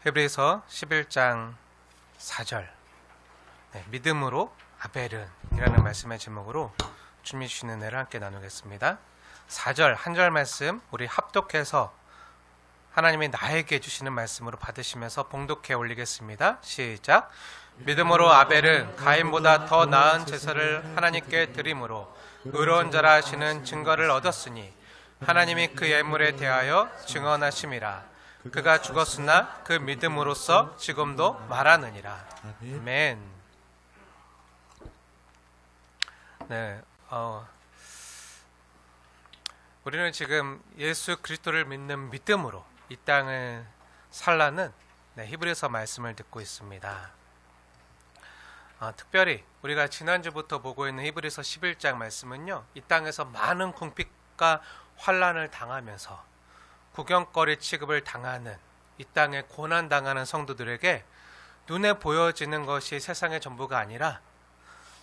히브리서 11장 4절 믿음으로 아벨은 이라는 말씀의 제목으로 주님이 주시는 은혜를 함께 나누겠습니다. 4절 한 절 말씀 우리 합독해서 하나님이 나에게 주시는 말씀으로 받으시면서 봉독해 올리겠습니다. 시작. 믿음으로 아벨은 가인보다 더 나은 제사를 하나님께 드림으로 의로운 자라 하시는 증거를 얻었으니 하나님이 그 예물에 대하여 증언하심이라. 그가 죽었으나 그 믿음으로써 지금도 말하느니라. 아멘. 네, 우리는 지금 예수 그리스도를 믿는 믿음으로 이 땅을 살라는 히브리서 말씀을 듣고 있습니다. 특별히 우리가 지난주부터 보고 있는 히브리서 11장 말씀은요, 이 땅에서 많은 궁핍과 환난을 당하면서 구경거리 취급을 당하는 이 땅에 고난당하는 성도들에게 눈에 보여지는 것이 세상의 전부가 아니라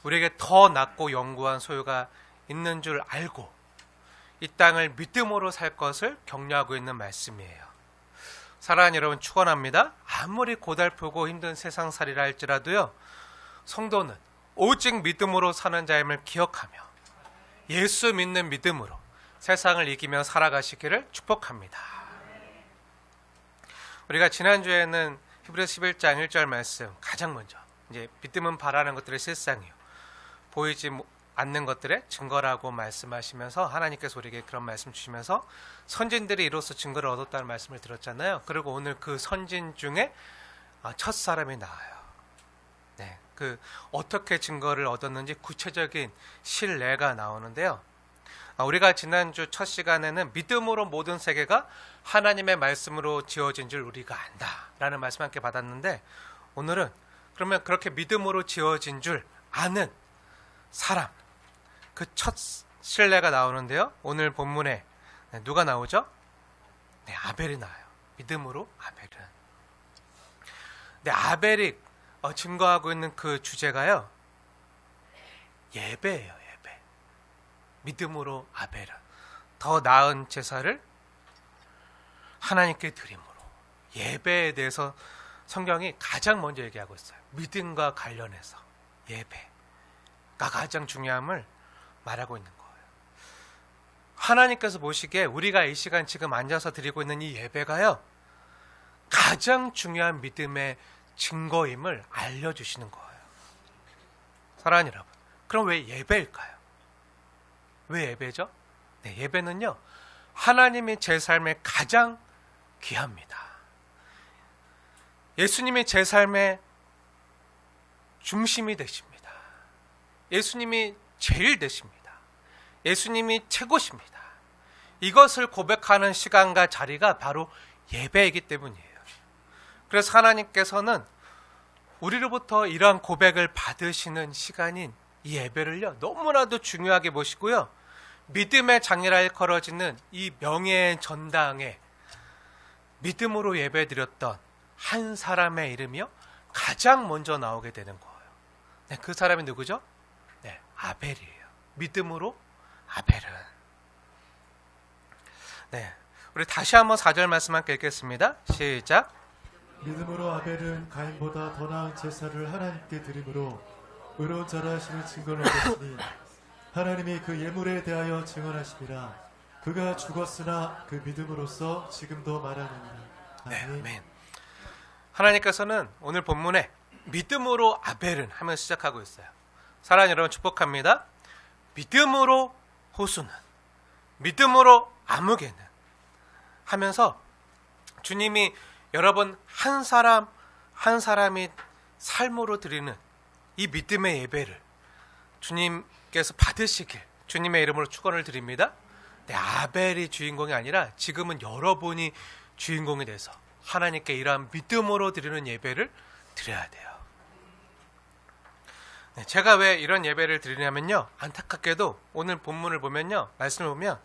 우리에게 더 낫고 영구한 소유가 있는 줄 알고 이 땅을 믿음으로 살 것을 격려하고 있는 말씀이에요. 사랑하는 여러분, 축원합니다. 아무리 고달프고 힘든 세상살이라 할지라도요, 성도는 오직 믿음으로 사는 자임을 기억하며 예수 믿는 믿음으로 세상을 이기며 살아가시기를 축복합니다. 우리가 지난주에는 히브리서 11장 1절 말씀 가장 먼저 이제 믿음은 바라는 것들의 실상이요 보이지 않는 것들의 증거라고 말씀하시면서 하나님께서 우리에게 그런 말씀 주시면서 선진들이 이로써 증거를 얻었다는 말씀을 들었잖아요. 그리고 오늘 그 선진 중에 첫 사람이 나와요. 네, 그 어떻게 증거를 얻었는지 구체적인 실례가 나오는데요. 우리가 지난주 첫 시간에는 믿음으로 모든 세계가 하나님의 말씀으로 지어진 줄 우리가 안다 라는 말씀 함께 받았는데, 오늘은 그러면 그렇게 믿음으로 지어진 줄 아는 사람, 그 첫 실례가 나오는데요. 오늘 본문에 누가 나오죠? 네, 아벨이 나와요. 믿음으로 아벨은. 네, 아벨이 증거하고 있는 그 주제가요, 예배예요. 믿음으로 아벨은 더 나은 제사를 하나님께 드림으로. 예배에 대해서 성경이 가장 먼저 얘기하고 있어요. 믿음과 관련해서 예배가 가장 중요함을 말하고 있는 거예요. 하나님께서 보시기에 우리가 이 시간 지금 앉아서 드리고 있는 이 예배가요, 가장 중요한 믿음의 증거임을 알려주시는 거예요. 사랑하는 여러분, 그럼 왜 예배일까요? 왜 예배죠? 네, 예배는요, 하나님이 제 삶에 가장 귀합니다. 예수님이 제 삶의 중심이 되십니다. 예수님이 제일 되십니다. 예수님이 최고십니다. 이것을 고백하는 시간과 자리가 바로 예배이기 때문이에요. 그래서 하나님께서는 우리로부터 이러한 고백을 받으시는 시간인 이 예배를요, 너무나도 중요하게 보시고요, 믿음의 장이라 일컬어지는 이 명예의 전당에 믿음으로 예배드렸던 한 사람의 이름이요, 가장 먼저 나오게 되는 거예요. 네, 그 사람이 누구죠? 네, 아벨이에요. 믿음으로 아벨은. 네, 우리 다시 한번 4절 말씀 함께 읽겠습니다. 시작. 믿음으로 아벨은 가인보다 더 나은 제사를 하나님께 드림으로 의로운 자라 하시는 증거를 얻었으니 하나님이 그 예물에 대하여 증언하심이라. 그가 죽었으나 그 믿음으로써 지금도 말하느니라. 네, 아멘. 하나님께서는 오늘 본문에 믿음으로 아벨은 하면서 시작하고 있어요. 사랑하는 여러분, 축복합니다. 믿음으로 호수는, 믿음으로 아무개는 하면서 주님이 여러분 한 사람 한 사람이 삶으로 드리는 이 믿음의 예배를 주님께서 받으시길 주님의 이름으로 축원을 드립니다. 네, 아벨이 주인공이 아니라 지금은 여러분이 주인공이 돼서 하나님께 이러한 믿음으로 드리는 예배를 드려야 돼요. 네, 제가 왜 이런 예배를 드리냐면요, 안타깝게도 오늘 본문을 보면요, 말씀을 보면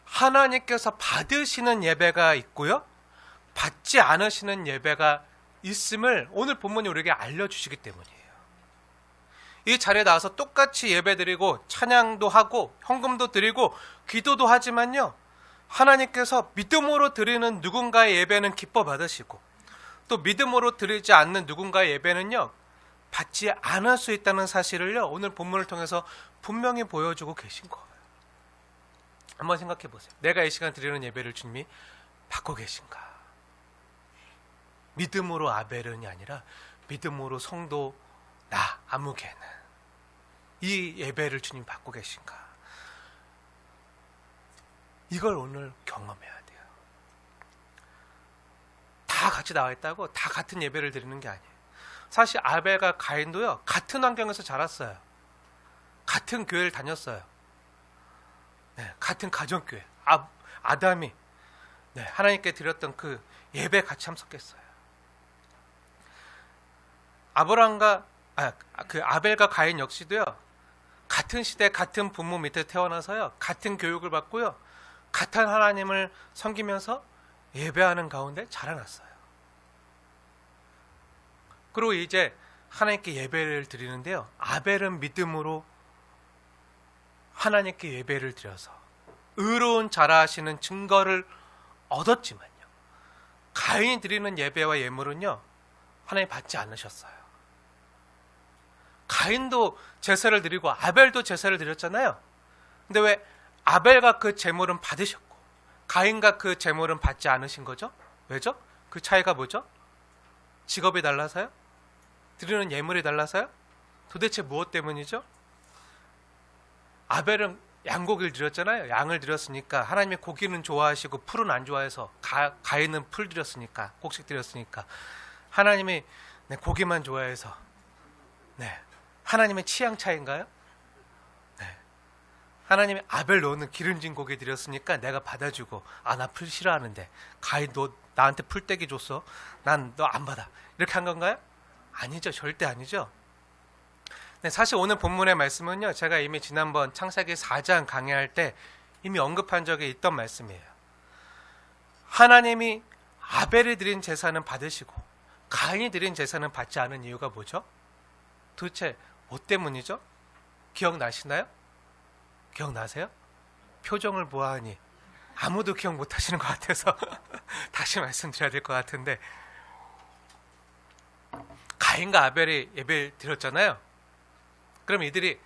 하나님께서 받으시는 예배가 있고요, 받지 않으시는 예배가 있음을 오늘 본문이 우리에게 알려주시기 때문이에요. 이 자리에 나와서 똑같이 예배드리고 찬양도 하고 헌금도 드리고 기도도 하지만요, 하나님께서 믿음으로 드리는 누군가의 예배는 기뻐 받으시고 또 믿음으로 드리지 않는 누군가의 예배는요, 받지 않을 수 있다는 사실을요, 오늘 본문을 통해서 분명히 보여주고 계신 거예요. 한번 생각해 보세요. 내가 이 시간 드리는 예배를 주님이 받고 계신가? 믿음으로 아벨은이 아니라 믿음으로 성도 나 아무개는 이 예배를 주님 받고 계신가? 이걸 오늘 경험해야 돼요. 다 같이 나와 있다고 다 같은 예배를 드리는 게 아니에요. 사실 아벨과 가인도요, 같은 환경에서 자랐어요. 같은 교회를 다녔어요. 네, 같은 가정교회. 아담이 네, 하나님께 드렸던 그 예배에 같이 참석했어요. 그 아벨과 가인 역시도요, 같은 시대 같은 부모 밑에 태어나서요, 같은 교육을 받고요, 같은 하나님을 섬기면서 예배하는 가운데 자라났어요. 그리고 이제 하나님께 예배를 드리는데요, 아벨은 믿음으로 하나님께 예배를 드려서 의로운 자라하시는 증거를 얻었지만요, 가인이 드리는 예배와 예물은요, 하나님 받지 않으셨어요. 가인도 제사를 드리고 아벨도 제사를 드렸잖아요. 근데 왜 아벨과 그 제물은 받으셨고 가인과 그 제물은 받지 않으신 거죠? 왜죠? 그 차이가 뭐죠? 직업이 달라서요? 드리는 예물이 달라서요? 도대체 무엇 때문이죠? 아벨은 양고기를 드렸잖아요. 양을 드렸으니까 하나님의 고기는 좋아하시고 풀은 안 좋아해서, 가인은 풀 드렸으니까, 곡식 드렸으니까 하나님이 네, 고기만 좋아해서, 네, 하나님의 취향 차이인가요? 네. 하나님이 아벨 너는 기름진 고기 드렸으니까 내가 받아주고, 나 풀 싫어하는데 가인 너 나한테 풀떼기 줬어, 난 너 안 받아, 이렇게 한 건가요? 아니죠. 절대 아니죠. 네, 사실 오늘 본문의 말씀은요, 제가 이미 지난번 창세기 4장 강의할 때 이미 언급한 적이 있던 말씀이에요. 하나님이 아벨이 드린 제사는 받으시고 가인이 드린 제사는 받지 않은 이유가 뭐죠? 도대체 뭐 때문이죠? 기억나시나요? 기억나세요? 표정을 보아하니 아무도 기억 못 하시는 것 같아서 다시 말씀드려야 될 것 같은데, 가인과 아벨이 예배를 드렸잖아요. 그럼 이들이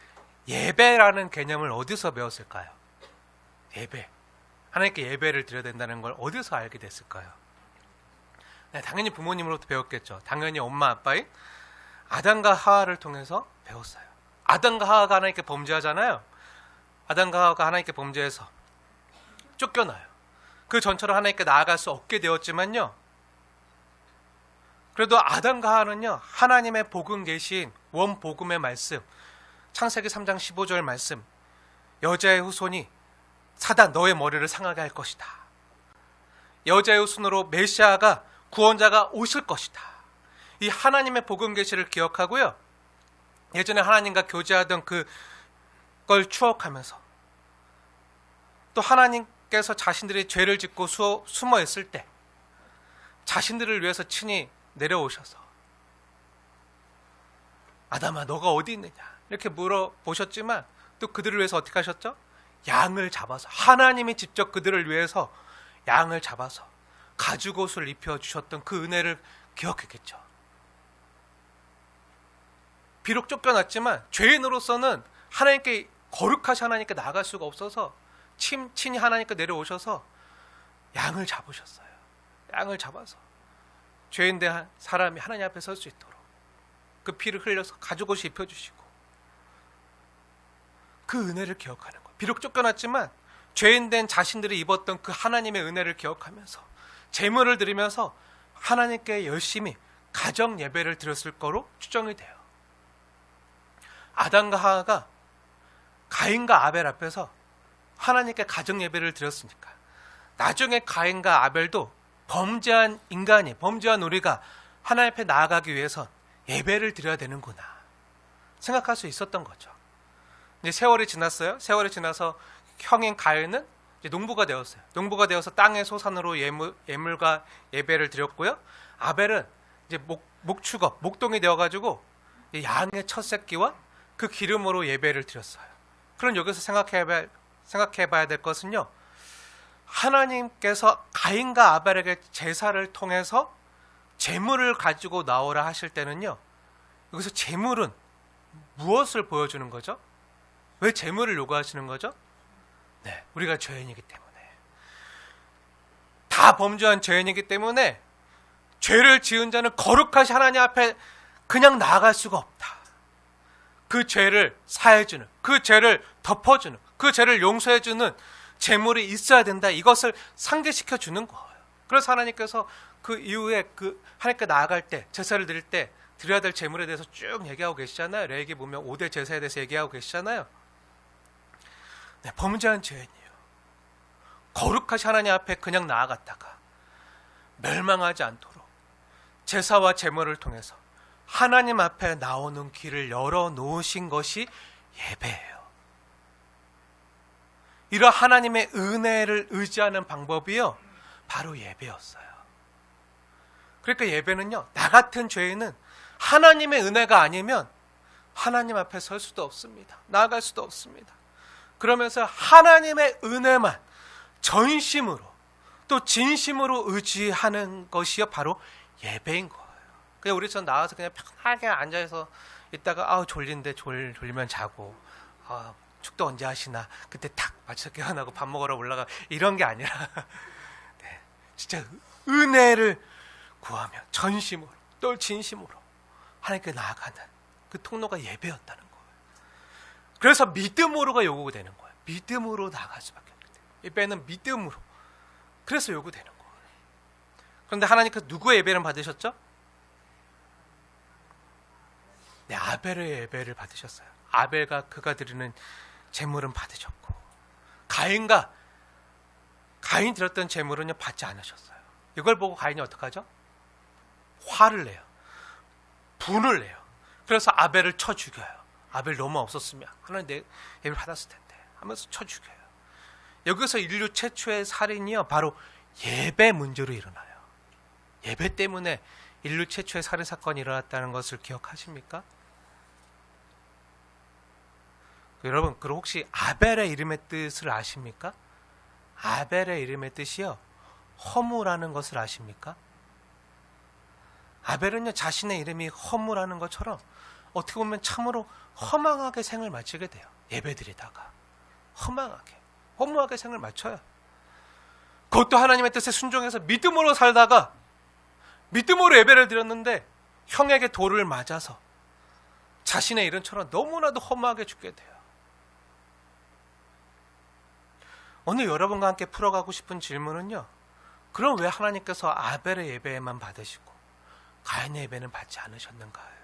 예배라는 개념을 어디서 배웠을까요? 예배. 하나님께 예배를 드려야 된다는 걸 어디서 알게 됐을까요? 네, 당연히 부모님으로부터 배웠겠죠. 당연히 엄마 아빠인 아담과 하와를 통해서 배웠어요. 아담과 하와가 하나님께 범죄하잖아요. 아담과 하와가 하나님께 범죄해서 쫓겨나요. 그 전처럼 하나님께 나아갈 수 없게 되었지만요, 그래도 아담과 하와는요, 하나님의 복음 계신 원복음의 말씀, 창세기 3장 15절 말씀, 여자의 후손이 사단 너의 머리를 상하게 할 것이다, 여자의 후손으로 메시아가 구원자가 오실 것이다, 이 하나님의 복음 계시를 기억하고요, 예전에 하나님과 교제하던 그걸 추억하면서, 또 하나님께서 자신들이 죄를 짓고 숨어 있을 때 자신들을 위해서 친히 내려오셔서 아담아 너가 어디 있느냐 이렇게 물어보셨지만, 또 그들을 위해서 어떻게 하셨죠? 양을 잡아서, 하나님이 직접 그들을 위해서 양을 잡아서 가죽옷을 입혀주셨던 그 은혜를 기억했겠죠. 비록 쫓겨났지만 죄인으로서는 하나님께, 거룩하신 하나님께 나아갈 수가 없어서 친히 하나님께 내려오셔서 양을 잡으셨어요. 양을 잡아서 죄인된 사람이 하나님 앞에 설 수 있도록 그 피를 흘려서 가죽옷이 입혀주시고, 그 은혜를 기억하는 거예요. 비록 쫓겨났지만 죄인된 자신들이 입었던 그 하나님의 은혜를 기억하면서 제물을 드리면서 하나님께 열심히 가정 예배를 드렸을 거로 추정이 돼요. 아담과 하와가 가인과 아벨 앞에서 하나님께 가정 예배를 드렸으니까 나중에 가인과 아벨도 범죄한 인간이, 범죄한 우리가 하나님 앞에 나아가기 위해서 예배를 드려야 되는구나 생각할 수 있었던 거죠. 이제 세월이 지났어요. 세월이 지나서 형인 가인은 이제 농부가 되었어요. 농부가 되어서 땅의 소산으로 예물과 예배를 드렸고요. 아벨은 이제 목축업, 목동이 되어가지고 양의 첫 새끼와 그 기름으로 예배를 드렸어요. 그럼 여기서 생각해봐야 될 것은요, 하나님께서 가인과 아벨에게 제사를 통해서 재물을 가지고 나오라 하실 때는요, 여기서 재물은 무엇을 보여주는 거죠? 왜 재물을 요구하시는 거죠? 네, 우리가 죄인이기 때문에, 다 범죄한 죄인이기 때문에 죄를 지은 자는 거룩하신 하나님 앞에 그냥 나아갈 수가 없다. 그 죄를 사해주는, 그 죄를 덮어주는, 그 죄를 용서해주는 재물이 있어야 된다. 이것을 상기시켜 주는 거예요. 그래서 하나님께서 그 이후에 그 하나님께 나아갈 때, 제사를 드릴 때 드려야 될 재물에 대해서 쭉 얘기하고 계시잖아요. 레위기 보면 5대 제사에 대해서 얘기하고 계시잖아요. 네, 범죄한 죄인이에요. 거룩하신 하나님 앞에 그냥 나아갔다가 멸망하지 않도록 제사와 제물을 통해서 하나님 앞에 나오는 길을 열어놓으신 것이 예배예요. 이런 하나님의 은혜를 의지하는 방법이요, 바로 예배였어요. 그러니까 예배는요, 나 같은 죄인은 하나님의 은혜가 아니면 하나님 앞에 설 수도 없습니다. 나아갈 수도 없습니다. 그러면서 하나님의 은혜만 전심으로 또 진심으로 의지하는 것이요, 바로 예배인 거예요. 그냥 우리처럼 나와서 그냥 편하게 앉아서 있다가 졸린데 졸리면 자고, 축도 언제 하시나, 그때 탁 맞춰서 깨어나고 밥 먹으러 올라가, 이런 게 아니라 네, 진짜 은혜를 구하며 전심으로 또 진심으로 하나님께 나아가는 그 통로가 예배였다는 거예요. 그래서 믿음으로가 요구되는 거예요. 믿음으로 나아갈 수밖에 없기 때문에 예배는 믿음으로, 그래서 요구되는 거예요. 그런데 하나님께서 누구의 예배를 받으셨죠? 네, 아벨의 예배를 받으셨어요. 아벨과 그가 드리는 제물은 받으셨고, 가인이 드렸던 제물은요, 받지 않으셨어요. 이걸 보고 가인이 어떡하죠? 화를 내요. 분을 내요. 그래서 아벨을 쳐 죽여요. 아벨 너무 없었으면 하나님 내 예배를 받았을 텐데 하면서 쳐 죽여요. 여기서 인류 최초의 살인이요, 바로 예배 문제로 일어나요. 예배 때문에 인류 최초의 살인 사건이 일어났다는 것을 기억하십니까? 여러분, 그럼 혹시 아벨의 이름의 뜻을 아십니까? 아벨의 이름의 뜻이요, 허무라는 것을 아십니까? 아벨은요, 자신의 이름이 허무라는 것처럼 어떻게 보면 참으로 허망하게 생을 마치게 돼요. 예배드리다가 허무하게 생을 마쳐요. 그것도 하나님의 뜻에 순종해서 믿음으로 살다가 믿음으로 예배를 드렸는데 형에게 돌을 맞아서 자신의 이름처럼 너무나도 허무하게 죽게 돼요. 오늘 여러분과 함께 풀어가고 싶은 질문은요, 그럼 왜 하나님께서 아벨의 예배만 받으시고 가인의 예배는 받지 않으셨는가요?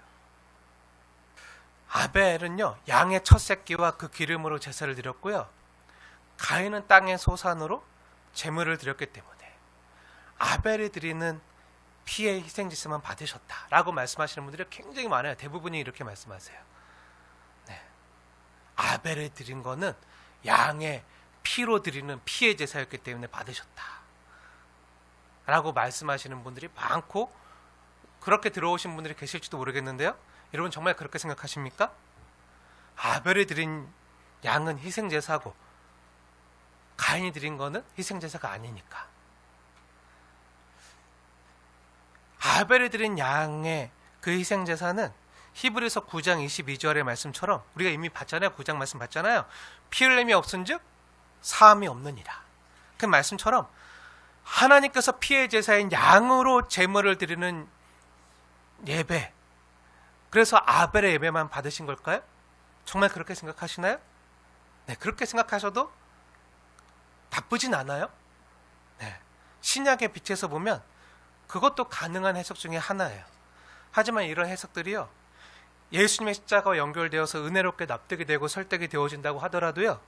아벨은요, 양의 첫 새끼와 그 기름으로 제사를 드렸고요, 가인은 땅의 소산으로 제물을 드렸기 때문에 아벨이 드리는 피의 희생제사만 받으셨다라고 말씀하시는 분들이 굉장히 많아요. 대부분이 이렇게 말씀하세요. 네. 아벨이 드린 거는 양의 피로 드리는 피의 제사였기 때문에 받으셨다 라고 말씀하시는 분들이 많고, 그렇게 들어오신 분들이 계실지도 모르겠는데요, 여러분 정말 그렇게 생각하십니까? 아벨이 드린 양은 희생제사고 가인이 드린 거는 희생제사가 아니니까. 아벨이 드린 양의 그 희생제사는 히브리서 9장 22절의 말씀처럼 우리가 이미 봤잖아요. 9장 말씀 봤잖아요. 피 흘림이 없은즉 사함이 없느니라. 그 말씀처럼 하나님께서 피의 제사인 양으로 제물을 드리는 예배, 그래서 아벨의 예배만 받으신 걸까요? 정말 그렇게 생각하시나요? 네, 그렇게 생각하셔도 나쁘진 않아요. 네, 신약의 빛에서 보면 그것도 가능한 해석 중에 하나예요. 하지만 이런 해석들이요, 예수님의 십자가와 연결되어서 은혜롭게 납득이 되고 설득이 되어진다고 하더라도요,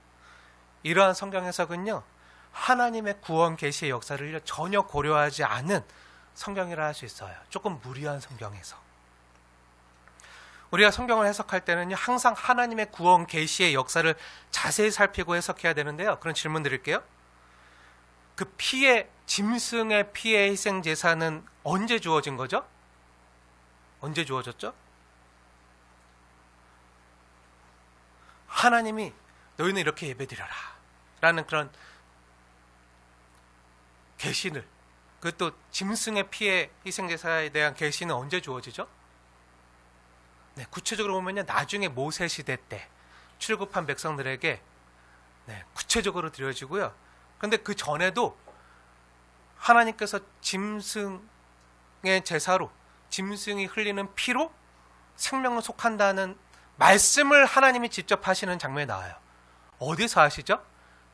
이러한 성경 해석은요, 하나님의 구원 계시의 역사를 전혀 고려하지 않은 성경이라 할 수 있어요. 조금 무리한 성경 해석. 우리가 성경을 해석할 때는요, 항상 하나님의 구원 계시의 역사를 자세히 살피고 해석해야 되는데요, 그런 질문 드릴게요. 그 피의, 짐승의 피의 희생 제사는 언제 주어진 거죠? 언제 주어졌죠? 하나님이 너희는 이렇게 예배드려라 라는 그런 계시를, 그것도 짐승의 피의 희생제사에 대한 계시는 언제 주어지죠? 네, 구체적으로 보면요, 나중에 모세 시대 때 출애굽한 백성들에게 구체적으로 드려지고요. 그런데 그 전에도 하나님께서 짐승의 제사로, 짐승이 흘리는 피로 생명을 속한다는 말씀을 하나님이 직접 하시는 장면이 나와요. 어디서 하시죠?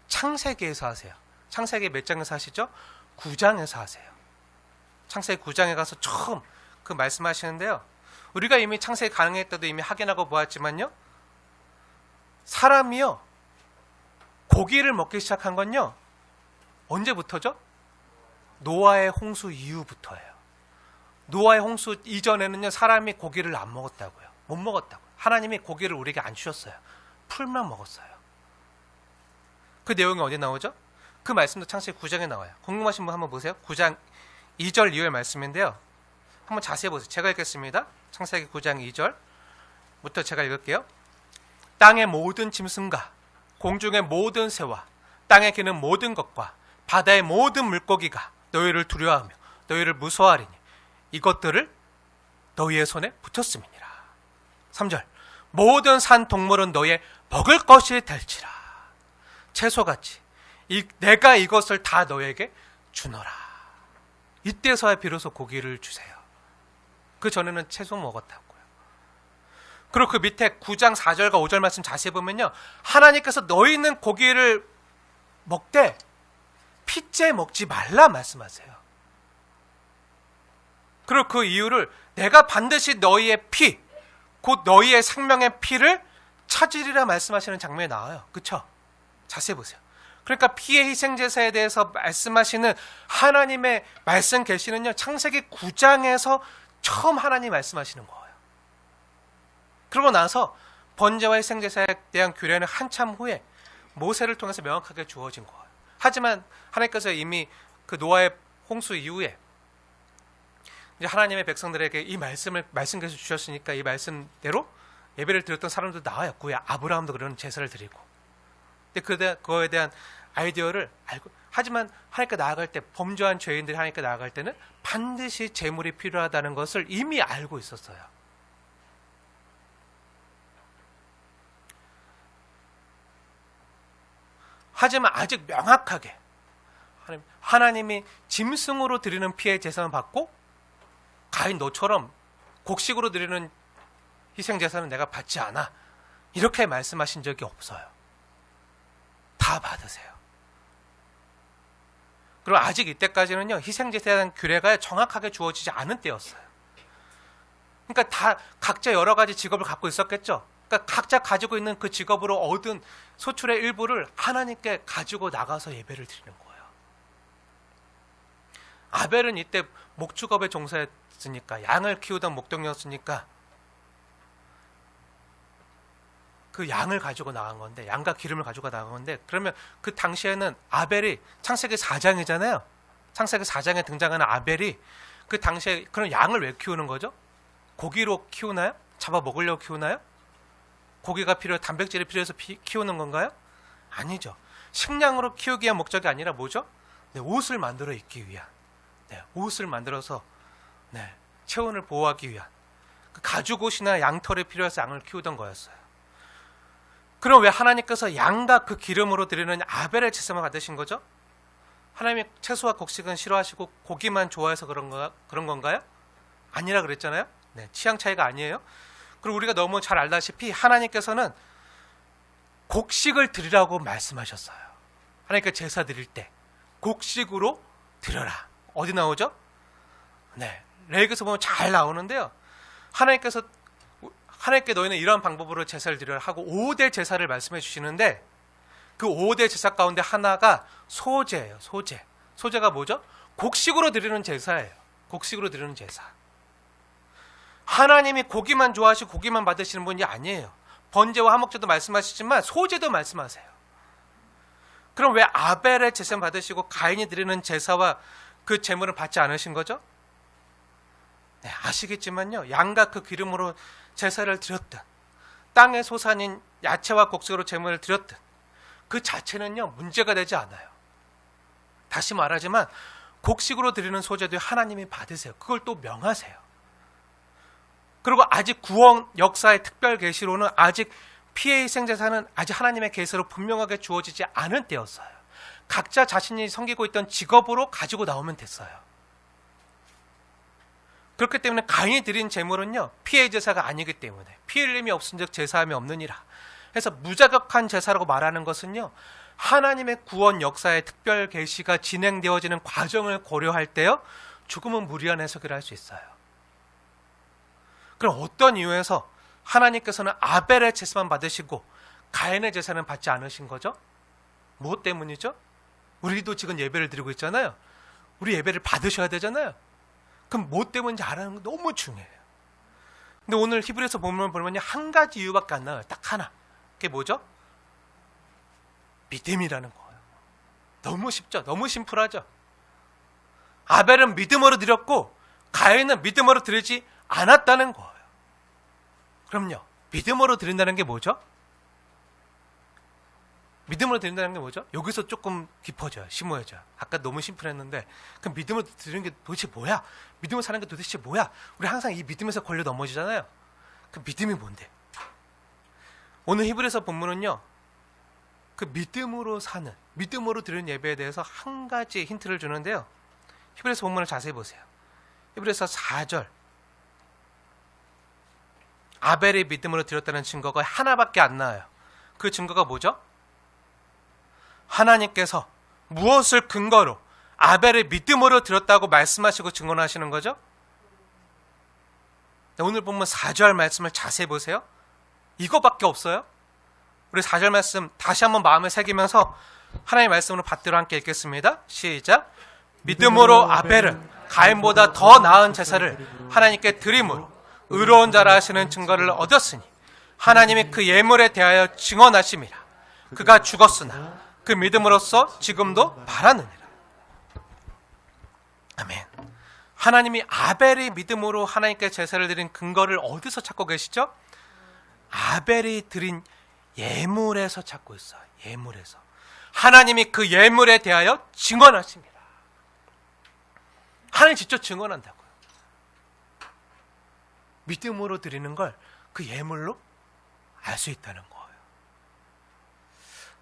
창세기에서 하세요. 창세기 몇 장에서 하시죠? 9장에서 하세요. 창세기 9장에 가서 처음 그 말씀하시는데요. 우리가 이미 창세기 가능할 때도 이미 확인하고 보았지만요, 사람이요 고기를 먹기 시작한 건요 언제부터죠? 노아의 홍수 이후부터예요. 노아의 홍수 이전에는요 사람이 고기를 안 먹었다고요. 못 먹었다고요. 하나님이 고기를 우리에게 안 주셨어요. 풀만 먹었어요. 그 내용이 어디 나오죠? 그 말씀도 창세기 9장에 나와요. 궁금하신 분 한번 보세요. 9장 2절 이후의 말씀인데요. 한번 자세히 보세요. 제가 읽겠습니다. 창세기 9장 2절부터 제가 읽을게요. 땅의 모든 짐승과 공중의 모든 새와 땅에 기는 모든 것과 바다의 모든 물고기가 너희를 두려워하며 너희를 무서워하리니 이것들을 너희의 손에 붙였음이니라. 3절 모든 산 동물은 너희의 먹을 것이 될지라. 채소같이 내가 이것을 다 너에게 주노라. 이때서야 비로소 고기를 주세요. 그 전에는 채소 먹었다고요. 그리고 그 밑에 9장 4절과 5절 말씀 자세히 보면요, 하나님께서 너희는 고기를 먹되 피째 먹지 말라 말씀하세요. 그리고 그 이유를 내가 반드시 너희의 피, 곧 너희의 생명의 피를 찾으리라 말씀하시는 장면이 나와요. 그렇죠? 자세히 보세요. 그러니까 피의 희생제사에 대해서 말씀하시는 하나님의 말씀 계시는요, 창세기 9장에서 처음 하나님 말씀하시는 거예요. 그러고 나서 번제와 희생제사에 대한 규례는 한참 후에 모세를 통해서 명확하게 주어진 거예요. 하지만 하나님께서 이미 그 노아의 홍수 이후에 이제 하나님의 백성들에게 이 말씀께서 주셨으니까 이 말씀대로 예배를 드렸던 사람도 나와요. 그 후에 아브라함도 그런 제사를 드리고. 근데 그거에 대한 아이디어를 알고, 하지만 하나님께 나아갈 때, 범죄한 죄인들이 하나님께 나아갈 때는 반드시 제물이 필요하다는 것을 이미 알고 있었어요. 하지만 아직 명확하게 하나님이 짐승으로 드리는 피의 제사는 받고 가인 너처럼 곡식으로 드리는 희생 제사는 내가 받지 않아, 이렇게 말씀하신 적이 없어요. 다 받으세요. 그리고 아직 이때까지는요 희생 제사에 대한 규례가 정확하게 주어지지 않은 때였어요. 그러니까 다 각자 여러 가지 직업을 갖고 있었겠죠. 그러니까 각자 가지고 있는 그 직업으로 얻은 소출의 일부를 하나님께 가지고 나가서 예배를 드리는 거예요. 아벨은 이때 목축업에 종사했으니까, 양을 키우던 목동이었으니까 그 양을 가지고 나간 건데, 양과 기름을 가지고 나간 건데, 그러면 그 당시에는 아벨이, 창세기 4장이잖아요. 창세기 4장에 등장하는 아벨이 그 당시에 그런 양을 왜 키우는 거죠? 고기로 키우나요? 잡아 먹으려고 키우나요? 고기가 단백질이 필요해서 키우는 건가요? 아니죠. 식량으로 키우기 위한 목적이 아니라 뭐죠? 옷을 만들어 입기 위한, 옷을 만들어서 체온을 보호하기 위한 그 가죽옷이나 양털이 필요해서 양을 키우던 거였어요. 그럼 왜 하나님께서 양과 그 기름으로 드리는 아벨의 제사만 받으신 거죠? 하나님이 채소와 곡식은 싫어하시고 고기만 좋아해서 그런 건가요? 아니라 그랬잖아요. 취향 차이가 아니에요. 그리고 우리가 너무 잘 알다시피 하나님께서는 곡식을 드리라고 말씀하셨어요. 하나님께 제사 드릴 때 곡식으로 드려라. 어디 나오죠? 레위기서 보면 잘 나오는데요. 하나님께 너희는 이런 방법으로 제사를 드려라 하고 5대 제사를 말씀해 주시는데, 그 5대 제사 가운데 하나가 소제예요. 소제가 뭐죠? 곡식으로 드리는 제사예요. 곡식으로 드리는 제사. 하나님이 고기만 좋아하시고 고기만 받으시는 분이 아니에요. 번제와 화목제도 말씀하시지만 소제도 말씀하세요. 그럼 왜 아벨의 제사만 받으시고 가인이 드리는 제사와 그 제물을 받지 않으신 거죠? 아시겠지만요, 양과 그 기름으로 제사를 드렸든 땅의 소산인 야채와 곡식으로 제물을 드렸든 그 자체는요 문제가 되지 않아요. 다시 말하지만 곡식으로 드리는 소재도 하나님이 받으세요. 그걸 또 명하세요. 그리고 아직 구원 역사의 특별 계시로는 아직 피해 희생 제사는 아직 하나님의 계시로 분명하게 주어지지 않은 때였어요. 각자 자신이 섬기고 있던 직업으로 가지고 나오면 됐어요. 그렇기 때문에 가인이 드린 제물은요, 피해 제사가 아니기 때문에 피 흘림이 없은즉 제사함이 없느니라. 그래서 무자격한 제사라고 말하는 것은요, 하나님의 구원 역사의 특별 계시가 진행되어지는 과정을 고려할 때요, 조금은 무리한 해석을 할 수 있어요. 그럼 어떤 이유에서 하나님께서는 아벨의 제사만 받으시고 가인의 제사는 받지 않으신 거죠? 무엇 때문이죠? 우리도 지금 예배를 드리고 있잖아요. 우리 예배를 받으셔야 되잖아요. 그럼 뭐 때문인지 알아는 거 너무 중요해요. 근데 오늘 히브리서 본문을 보면 한 가지 이유밖에 안 나와요. 딱 하나. 그게 뭐죠? 믿음이라는 거예요. 너무 쉽죠? 너무 심플하죠? 아벨은 믿음으로 드렸고 가인은 믿음으로 드리지 않았다는 거예요. 그럼요. 믿음으로 드린다는 게 뭐죠? 믿음으로 드린다는 게 뭐죠? 여기서 조금 깊어져요. 심오해져요. 아까 너무 심플했는데 그럼 믿음으로 드리는 게 도대체 뭐야? 믿음으로 사는 게 도대체 뭐야? 우리 항상 이 믿음에서 걸려 넘어지잖아요. 그 믿음이 뭔데? 오늘 히브리서 본문은요, 그 믿음으로 사는, 믿음으로 드리는 예배에 대해서 한 가지 힌트를 주는데요. 히브리서 본문을 자세히 보세요. 히브리서 4절. 아벨이 믿음으로 드렸다는 증거가 하나밖에 안 나와요. 그 증거가 뭐죠? 하나님께서 무엇을 근거로 아벨을 믿음으로 드렸다고 말씀하시고 증언하시는 거죠? 오늘 보면 4절 말씀을 자세히 보세요. 이거밖에 없어요. 우리 4절 말씀 다시 한번 마음에 새기면서 하나님의 말씀으로 받들어 함께 읽겠습니다. 시작. 믿음으로 아벨은 가인보다 더 나은 제사를 하나님께 드림으로 의로운 자라 하시는 증거를 얻었으니 하나님이 그 예물에 대하여 증언하심이라. 그가 죽었으나 그 믿음으로써 지금도 바라느니라. 아멘. 하나님이 아벨이 믿음으로 하나님께 제사를 드린 근거를 어디서 찾고 계시죠? 아벨이 드린 예물에서 찾고 있어요. 예물에서. 하나님이 그 예물에 대하여 증언하십니다. 하나님 직접 증언한다고요. 믿음으로 드리는 걸 그 예물로 알 수 있다는 거예요.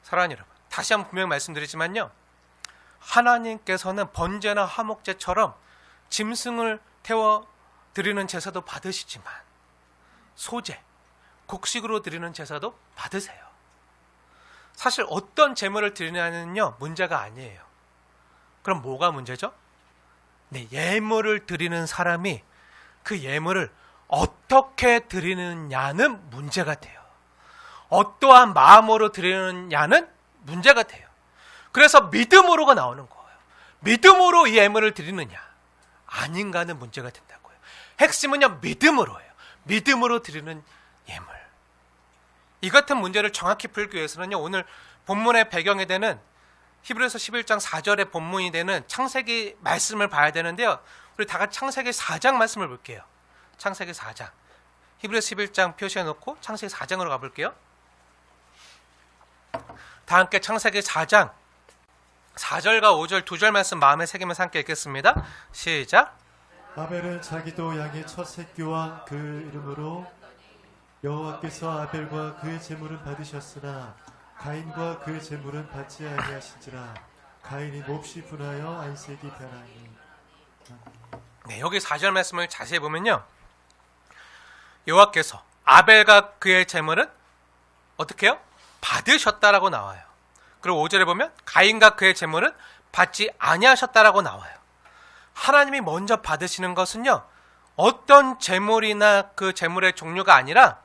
사랑하는 여러분, 다시 한번 분명히 말씀드리지만요, 하나님께서는 번제나 화목제처럼 짐승을 태워 드리는 제사도 받으시지만 소제, 곡식으로 드리는 제사도 받으세요. 사실 어떤 제물을 드리냐는요 문제가 아니에요. 그럼 뭐가 문제죠? 네, 예물을 드리는 사람이 그 예물을 어떻게 드리느냐는 문제가 돼요. 어떠한 마음으로 드리느냐는 문제가 돼요. 그래서 믿음으로가 나오는 거예요. 믿음으로 이 예물을 드리느냐 아닌가는 문제가 된다고요. 핵심은요 믿음으로예요. 믿음으로 드리는 예물. 이 같은 문제를 정확히 풀기 위해서는요, 오늘 본문의 배경이 되는 히브리서 11장 4절의 본문이 되는 창세기 말씀을 봐야 되는데요, 우리 다 같이 창세기 4장 말씀을 볼게요. 창세기 4장. 히브리서 11장 표시해 놓고 창세기 4장으로 가볼게요. 다 함께 창세기 4장 4절과 5절 두 절 말씀 마음에 새기면서 함께 읽겠습니다. 시작. 아벨은 자기도 양의 첫 새끼와 그 이름으로 여호와께서 아벨과 그의 제물은 받으셨으나 가인과 그의 제물은 받지 아니하신지라. 가인이 몹시 분하여 안색이 변하니. 네, 여기 4절 말씀을 자세히 보면요, 여호와께서 아벨과 그의 제물은 어떻게 해요? 받으셨다라고 나와요. 그리고 5절에 보면 가인과 그의 제물은 받지 아니하셨다라고 나와요. 하나님이 먼저 받으시는 것은요, 어떤 제물이나 그 제물의 종류가 아니라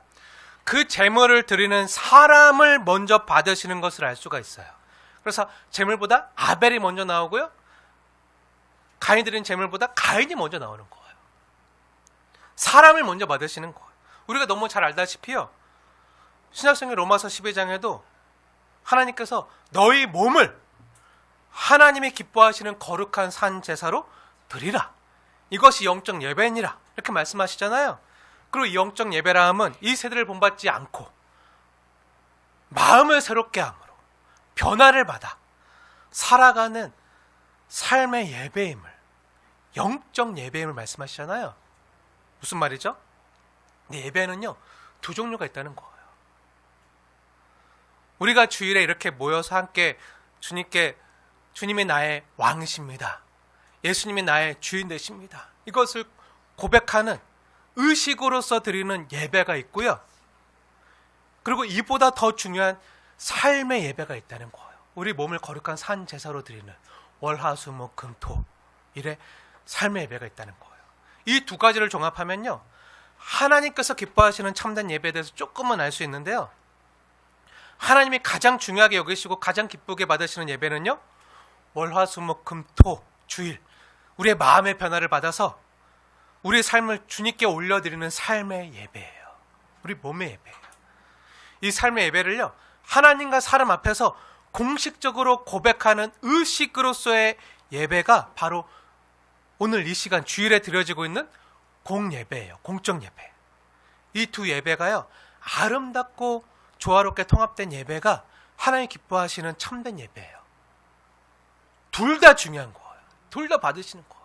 그 제물을 드리는 사람을 먼저 받으시는 것을 알 수가 있어요. 그래서 제물보다 아벨이 먼저 나오고요, 가인이 드린 제물보다 가인이 먼저 나오는 거예요. 사람을 먼저 받으시는 거예요. 우리가 너무 잘 알다시피요, 신약성경 로마서 12장에도 하나님께서 너희 몸을 하나님이 기뻐하시는 거룩한 산 제사로 드리라. 이것이 영적 예배니라. 이렇게 말씀하시잖아요. 그리고 이 영적 예배라 함은 이 세대를 본받지 않고 마음을 새롭게 함으로 변화를 받아 살아가는 삶의 예배임을, 영적 예배임을 말씀하시잖아요. 무슨 말이죠? 예배는요, 두 종류가 있다는 거예요. 우리가 주일에 이렇게 모여서 함께 주님이 나의 왕이십니다, 예수님이 나의 주인 되십니다, 이것을 고백하는 의식으로서 드리는 예배가 있고요. 그리고 이보다 더 중요한 삶의 예배가 있다는 거예요. 우리 몸을 거룩한 산 제사로 드리는 월화수목금토 일의 삶의 예배가 있다는 거예요. 이 두 가지를 종합하면요, 하나님께서 기뻐하시는 참된 예배에 대해서 조금은 알 수 있는데요, 하나님이 가장 중요하게 여기시고 가장 기쁘게 받으시는 예배는요, 월화수목금토 주일, 우리의 마음의 변화를 받아서 우리의 삶을 주님께 올려드리는 삶의 예배예요. 우리 몸의 예배예요. 이 삶의 예배를요, 하나님과 사람 앞에서 공식적으로 고백하는 의식으로서의 예배가 바로 오늘 이 시간 주일에 드려지고 있는 공예배예요. 공적 예배. 이 두 예배가요, 아름답고 조화롭게 통합된 예배가 하나님 기뻐하시는 참된 예배예요. 둘 다 중요한 거예요. 둘 다 받으시는 거예요.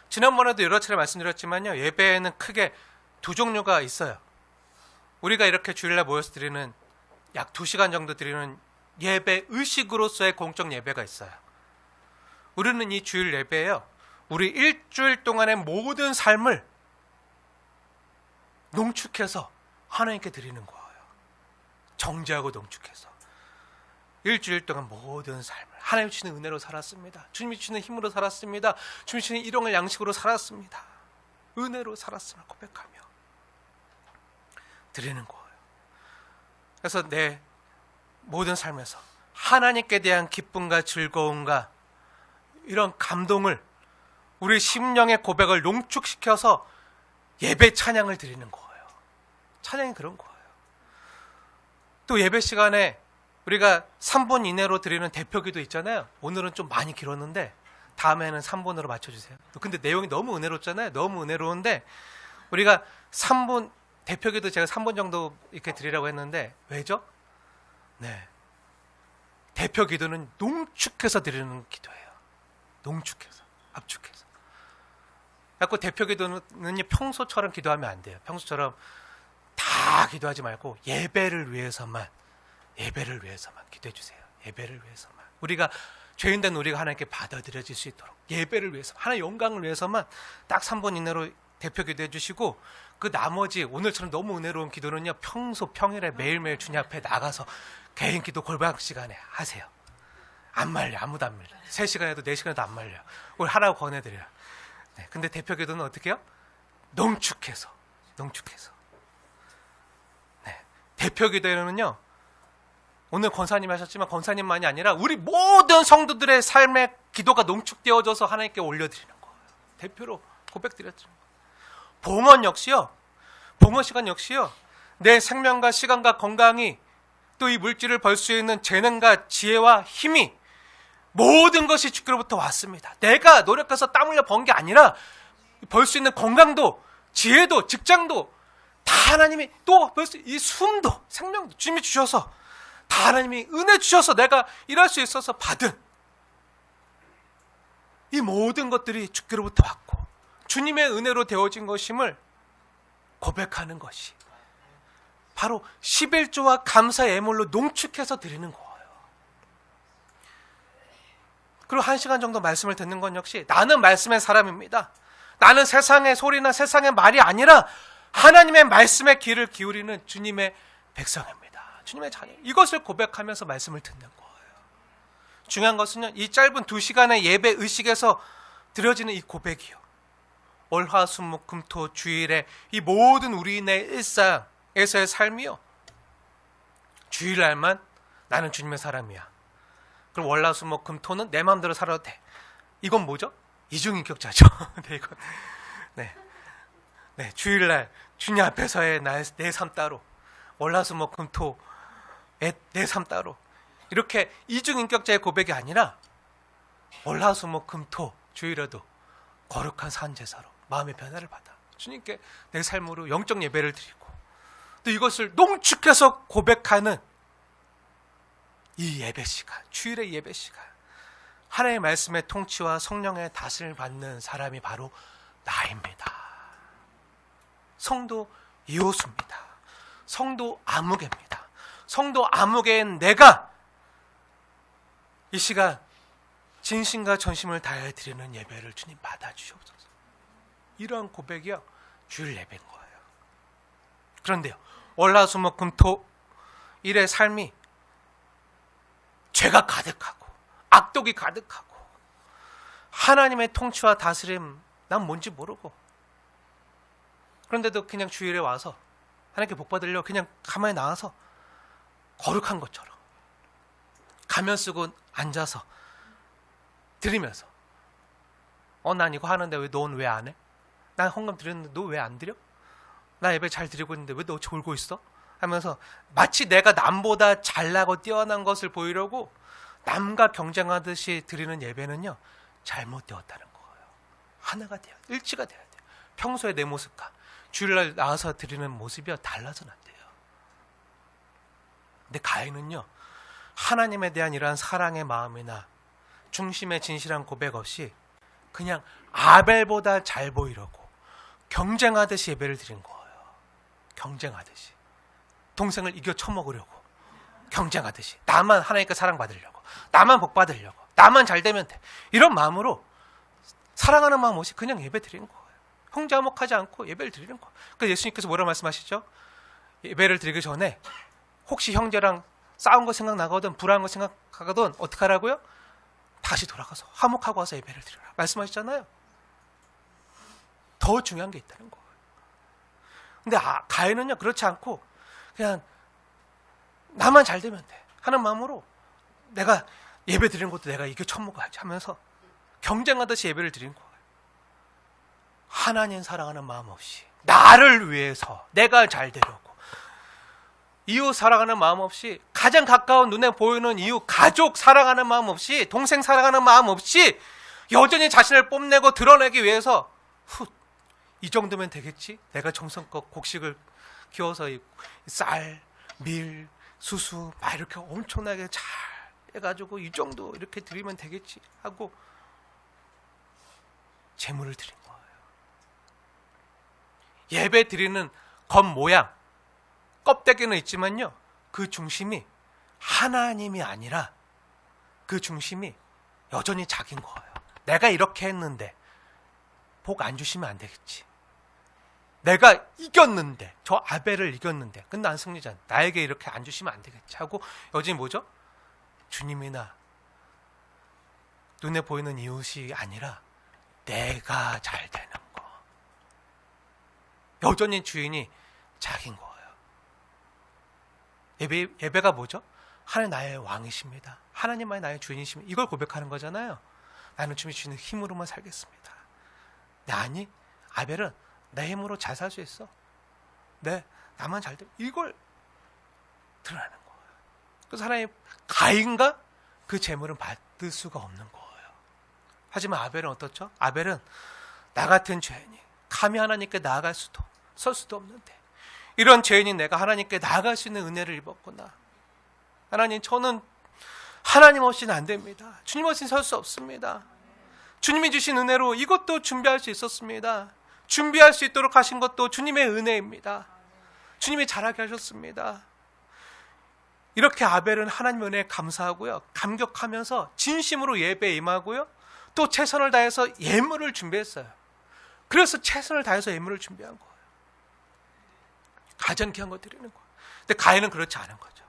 지난번에도 여러 차례 말씀드렸지만요, 예배에는 크게 두 종류가 있어요. 우리가 이렇게 주일날 모여서 드리는 약 2시간 정도 드리는 예배 의식으로서의 공적 예배가 있어요. 우리는 이 주일 예배에요, 우리 일주일 동안의 모든 삶을 농축해서 하나님께 드리는 거예요. 정죄하고 농축해서 일주일 동안 모든 삶을 하나님 주시는 은혜로 살았습니다, 주님이 주시는 힘으로 살았습니다, 주님이 주시는 일용할 양식으로 살았습니다, 은혜로 살았음을 고백하며 드리는 거예요. 그래서 내 모든 삶에서 하나님께 대한 기쁨과 즐거움과 이런 감동을, 우리 심령의 고백을 농축시켜서 예배 찬양을 드리는 거예요. 찬양이 그런 거예요. 또 예배 시간에 우리가 3분 이내로 드리는 대표기도 있잖아요. 오늘은 좀 많이 길었는데 다음에는 3분으로 맞춰주세요. 근데 내용이 너무 은혜롭잖아요. 너무 은혜로운데 우리가 3분, 대표기도 제가 3분 정도 이렇게 드리라고 했는데 왜죠? 네, 대표기도는 농축해서 드리는 기도예요. 농축해서, 압축해서. 자꾸 대표기도는 평소처럼 기도하면 안 돼요. 평소처럼 다 기도하지 말고 예배를 위해서만 기도해 주세요. 예배를 위해서만. 우리가 죄인된 우리가 하나님께 받아들여질 수 있도록 예배를 위해서, 하나의 영광을 위해서만 딱 3분 이내로 대표 기도해 주시고, 그 나머지 오늘처럼 너무 은혜로운 기도는요, 평일에 매일매일 주님 앞에 나가서 개인 기도 골방 시간에 하세요. 안 말려. 아무도 안 말려. 3시간에도 4시간에도 안 말려. 우리 하라고 권해드려요. 네, 근데 대표 기도는 어떻게 해요? 농축해서. 네, 대표 기도에는요, 오늘 권사님 하셨지만 권사님만이 아니라 우리 모든 성도들의 삶의 기도가 농축되어져서 하나님께 올려드리는 거예요. 대표로 고백드리는 거예요. 봉헌 역시요, 봉헌 시간 역시요, 내 생명과 시간과 건강이, 또 이 물질을 벌 수 있는 재능과 지혜와 힘이 모든 것이 주께로부터 왔습니다. 내가 노력해서 땀 흘려 번 게 아니라 벌 수 있는 건강도, 지혜도, 직장도 다 하나님이, 또 벌 수 이 숨도, 생명도 주님이 주셔서, 다 하나님이 은혜 주셔서 내가 일할 수 있어서 받은 이 모든 것들이 주께로부터 왔고 주님의 은혜로 되어진 것임을 고백하는 것이 바로 11조와 감사 예물로 농축해서 드리는 거예요. 그리고 1시간 정도 말씀을 듣는 건 역시 나는 말씀의 사람입니다, 나는 세상의 소리나 세상의 말이 아니라 하나님의 말씀에 귀를 기울이는 주님의 백성입니다, 주님의 자녀, 이것을 고백하면서 말씀을 듣는 거예요. 중요한 것은요, 이 짧은 2시간의 예배 의식에서 드려지는 이 고백이요, 월화수목금토 주일에 이 모든 우리의 일상에서의 삶이요, 주일날만 나는 주님의 사람이야, 그럼 월화수목금토는 내 마음대로 살아도 돼, 이건 뭐죠? 이중인격자죠. 네, 이건 네, 주일날 주님 앞에서의 내 삶 따로, 월화수목금토 내 삶 따로, 이렇게 이중인격자의 고백이 아니라 월화수목금토 주일에도 거룩한 산제사로 마음의 변화를 받아 주님께 내 삶으로 영적 예배를 드리고, 또 이것을 농축해서 고백하는 이 예배 시간, 주일의 예배 시간, 하나님의 말씀의 통치와 성령의 다스림을 받는 사람이 바로 나입니다. 성도 이호수입니다. 성도 아무개입니다. 성도 아무개인 내가 이 시간 진심과 전심을 다해 드리는 예배를 주님 받아주시옵소서. 이러한 고백이요, 주일 예배인 거예요. 그런데요, 월화수목금토 일의 삶이 죄가 가득하고 악독이 가득하고 하나님의 통치와 다스림 난 뭔지 모르고, 그런데도 그냥 주일에 와서 하나님께 복 받으려고 그냥 가만히 나와서 거룩한 것처럼 가면 쓰고 앉아서 드리면서 난 이거 하는데 왜 넌 왜 안 해? 난 헌금 드렸는데 너 왜 안 드려? 나 예배 잘 드리고 있는데 왜 너 졸고 있어? 하면서 마치 내가 남보다 잘나고 뛰어난 것을 보이려고 남과 경쟁하듯이 드리는 예배는요, 잘못되었다는 거예요. 하나가 돼야, 일치가 돼야 돼요. 평소에 내 모습과 주일날 나와서 드리는 모습이 달라서는 안 돼요. 근데 가인은요, 하나님에 대한 이러한 사랑의 마음이나 중심의 진실한 고백 없이 그냥 아벨보다 잘 보이려고 경쟁하듯이 예배를 드린 거예요. 경쟁하듯이. 동생을 이겨 쳐먹으려고 경쟁하듯이. 나만 하나님께 사랑받으려고, 나만 복 받으려고, 나만 잘 되면 돼, 이런 마음으로 사랑하는 마음 없이 그냥 예배 드리는 거예요. 형제화목하지 않고 예배를 드리는 거예요. 그래서 예수님께서 뭐라고 말씀하시죠? 예배를 드리기 전에 혹시 형제랑 싸운 거 생각나거든, 불안한 거 생각하거든, 어떻게 하라고요? 다시 돌아가서 화목하고 와서 예배를 드리라 말씀하시잖아요. 더 중요한 게 있다는 거예요. 근데 가인은요, 그렇지 않고 그냥 나만 잘 되면 돼 하는 마음으로 내가 예배 드리는 것도 내가 이겨 처먹어야지 하면서 경쟁하듯이 예배를 드린 거예요. 하나님 사랑하는 마음 없이, 나를 위해서 내가 잘 되려고, 이웃 사랑하는 마음 없이, 가장 가까운 눈에 보이는 이웃 가족 사랑하는 마음 없이, 동생 사랑하는 마음 없이 여전히 자신을 뽐내고 드러내기 위해서 이 정도면 되겠지? 내가 정성껏 곡식을 키워서 쌀, 밀, 수수 막 이렇게 엄청나게 잘 해가지고 이 정도 이렇게 드리면 되겠지 하고 제물을 드린 거예요. 예배 드리는 겉모양, 껍데기는 있지만요, 그 중심이 하나님이 아니라 그 중심이 여전히 자기인 거예요. 내가 이렇게 했는데 복 안 주시면 안 되겠지. 내가 이겼는데, 저 아벨을 이겼는데, 근데 난 승리자, 나에게 이렇게 안 주시면 안 되겠지 하고 여전히 뭐죠? 주님이나 눈에 보이는 이웃이 아니라 내가 잘 되는 거. 여전히 주인이 자기인 거예요. 예배가 뭐죠? 하나님 나의 왕이십니다. 하나님만이 나의 주인이십니다. 이걸 고백하는 거잖아요. 나는 주님이 주시는 힘으로만 살겠습니다. 아니, 아벨은 내 힘으로 잘 살 수 있어. 나만 잘 돼. 이걸 드러나는 거예요. 그래서 하나님, 가인과 그 재물은 받을 수가 없는 거예요. 하지만 아벨은 어떻죠? 아벨은 나 같은 죄인이 감히 하나님께 나아갈 수도, 설 수도 없는데, 이런 죄인인 내가 하나님께 나아갈 수 있는 은혜를 입었구나. 하나님, 저는 하나님 없이는 안 됩니다. 주님 없이는 설 수 없습니다. 주님이 주신 은혜로 이것도 준비할 수 있었습니다. 준비할 수 있도록 하신 것도 주님의 은혜입니다. 주님이 잘하게 하셨습니다. 이렇게 아벨은 하나님의 은혜에 감사하고요, 감격하면서 진심으로 예배에 임하고요, 또 최선을 다해서 예물을 준비했어요. 그래서 최선을 다해서 예물을 준비한 거예요. 가장 귀한 거 드리는 거예요. 근데 가인은 그렇지 않은 거죠.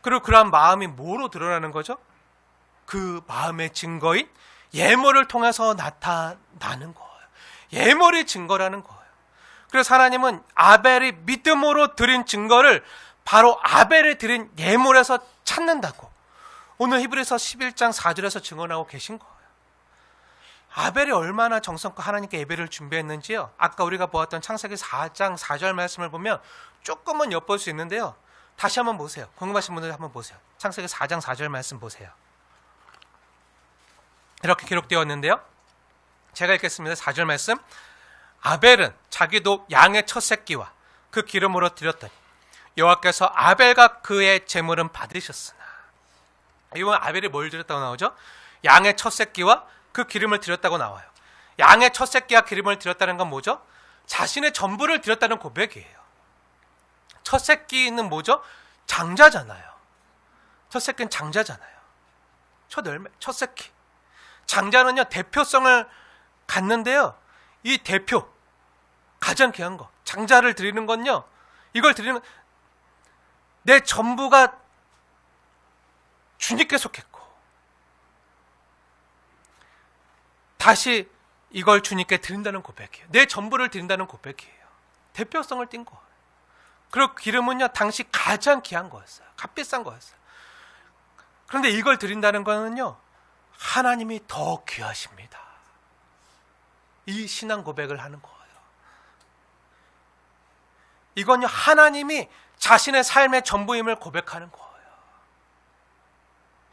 그리고 그러한 마음이 뭐로 드러나는 거죠? 그 마음의 증거인 예물을 통해서 나타나는 거예요. 예물이 증거라는 거예요. 그래서 하나님은 아벨이 믿음으로 드린 증거를 바로 아벨이 드린 예물에서 찾는다고 오늘 히브리서 11장 4절에서 증언하고 계신 거예요. 아벨이 얼마나 정성껏 하나님께 예배를 준비했는지요, 아까 우리가 보았던 창세기 4장 4절 말씀을 보면 조금은 엿볼 수 있는데요, 다시 한번 보세요. 궁금하신 분들 한번 보세요. 창세기 4장 4절 말씀 보세요. 이렇게 기록되어 있는데요, 제가 읽겠습니다. 4절 말씀. 아벨은 자기도 양의 첫 새끼와 그 기름으로 드렸더니 여호와께서 아벨과 그의 제물은 받으셨으나 이건 아벨이 뭘 드렸다고 나오죠? 양의 첫 새끼와 그 기름을 드렸다고 나와요. 양의 첫 새끼와 기름을 드렸다는 건 뭐죠? 자신의 전부를 드렸다는 고백이에요. 첫 새끼는 뭐죠? 장자잖아요. 첫 새끼는 장자잖아요. 첫 열매, 첫 새끼. 장자는요, 대표성을 갖는데요. 이 대표, 가장 귀한 거. 장자를 드리는 건요, 이걸 드리는, 내 전부가 주님께 속했고, 다시 이걸 주님께 드린다는 고백이에요. 내 전부를 드린다는 고백이에요. 대표성을 띈 거예요. 그리고 기름은요, 당시 가장 귀한 거였어요. 값비싼 거였어요. 그런데 이걸 드린다는 거는요, 하나님이 더 귀하십니다. 이 신앙 고백을 하는 거예요. 이건요, 하나님이 자신의 삶의 전부임을 고백하는 거예요.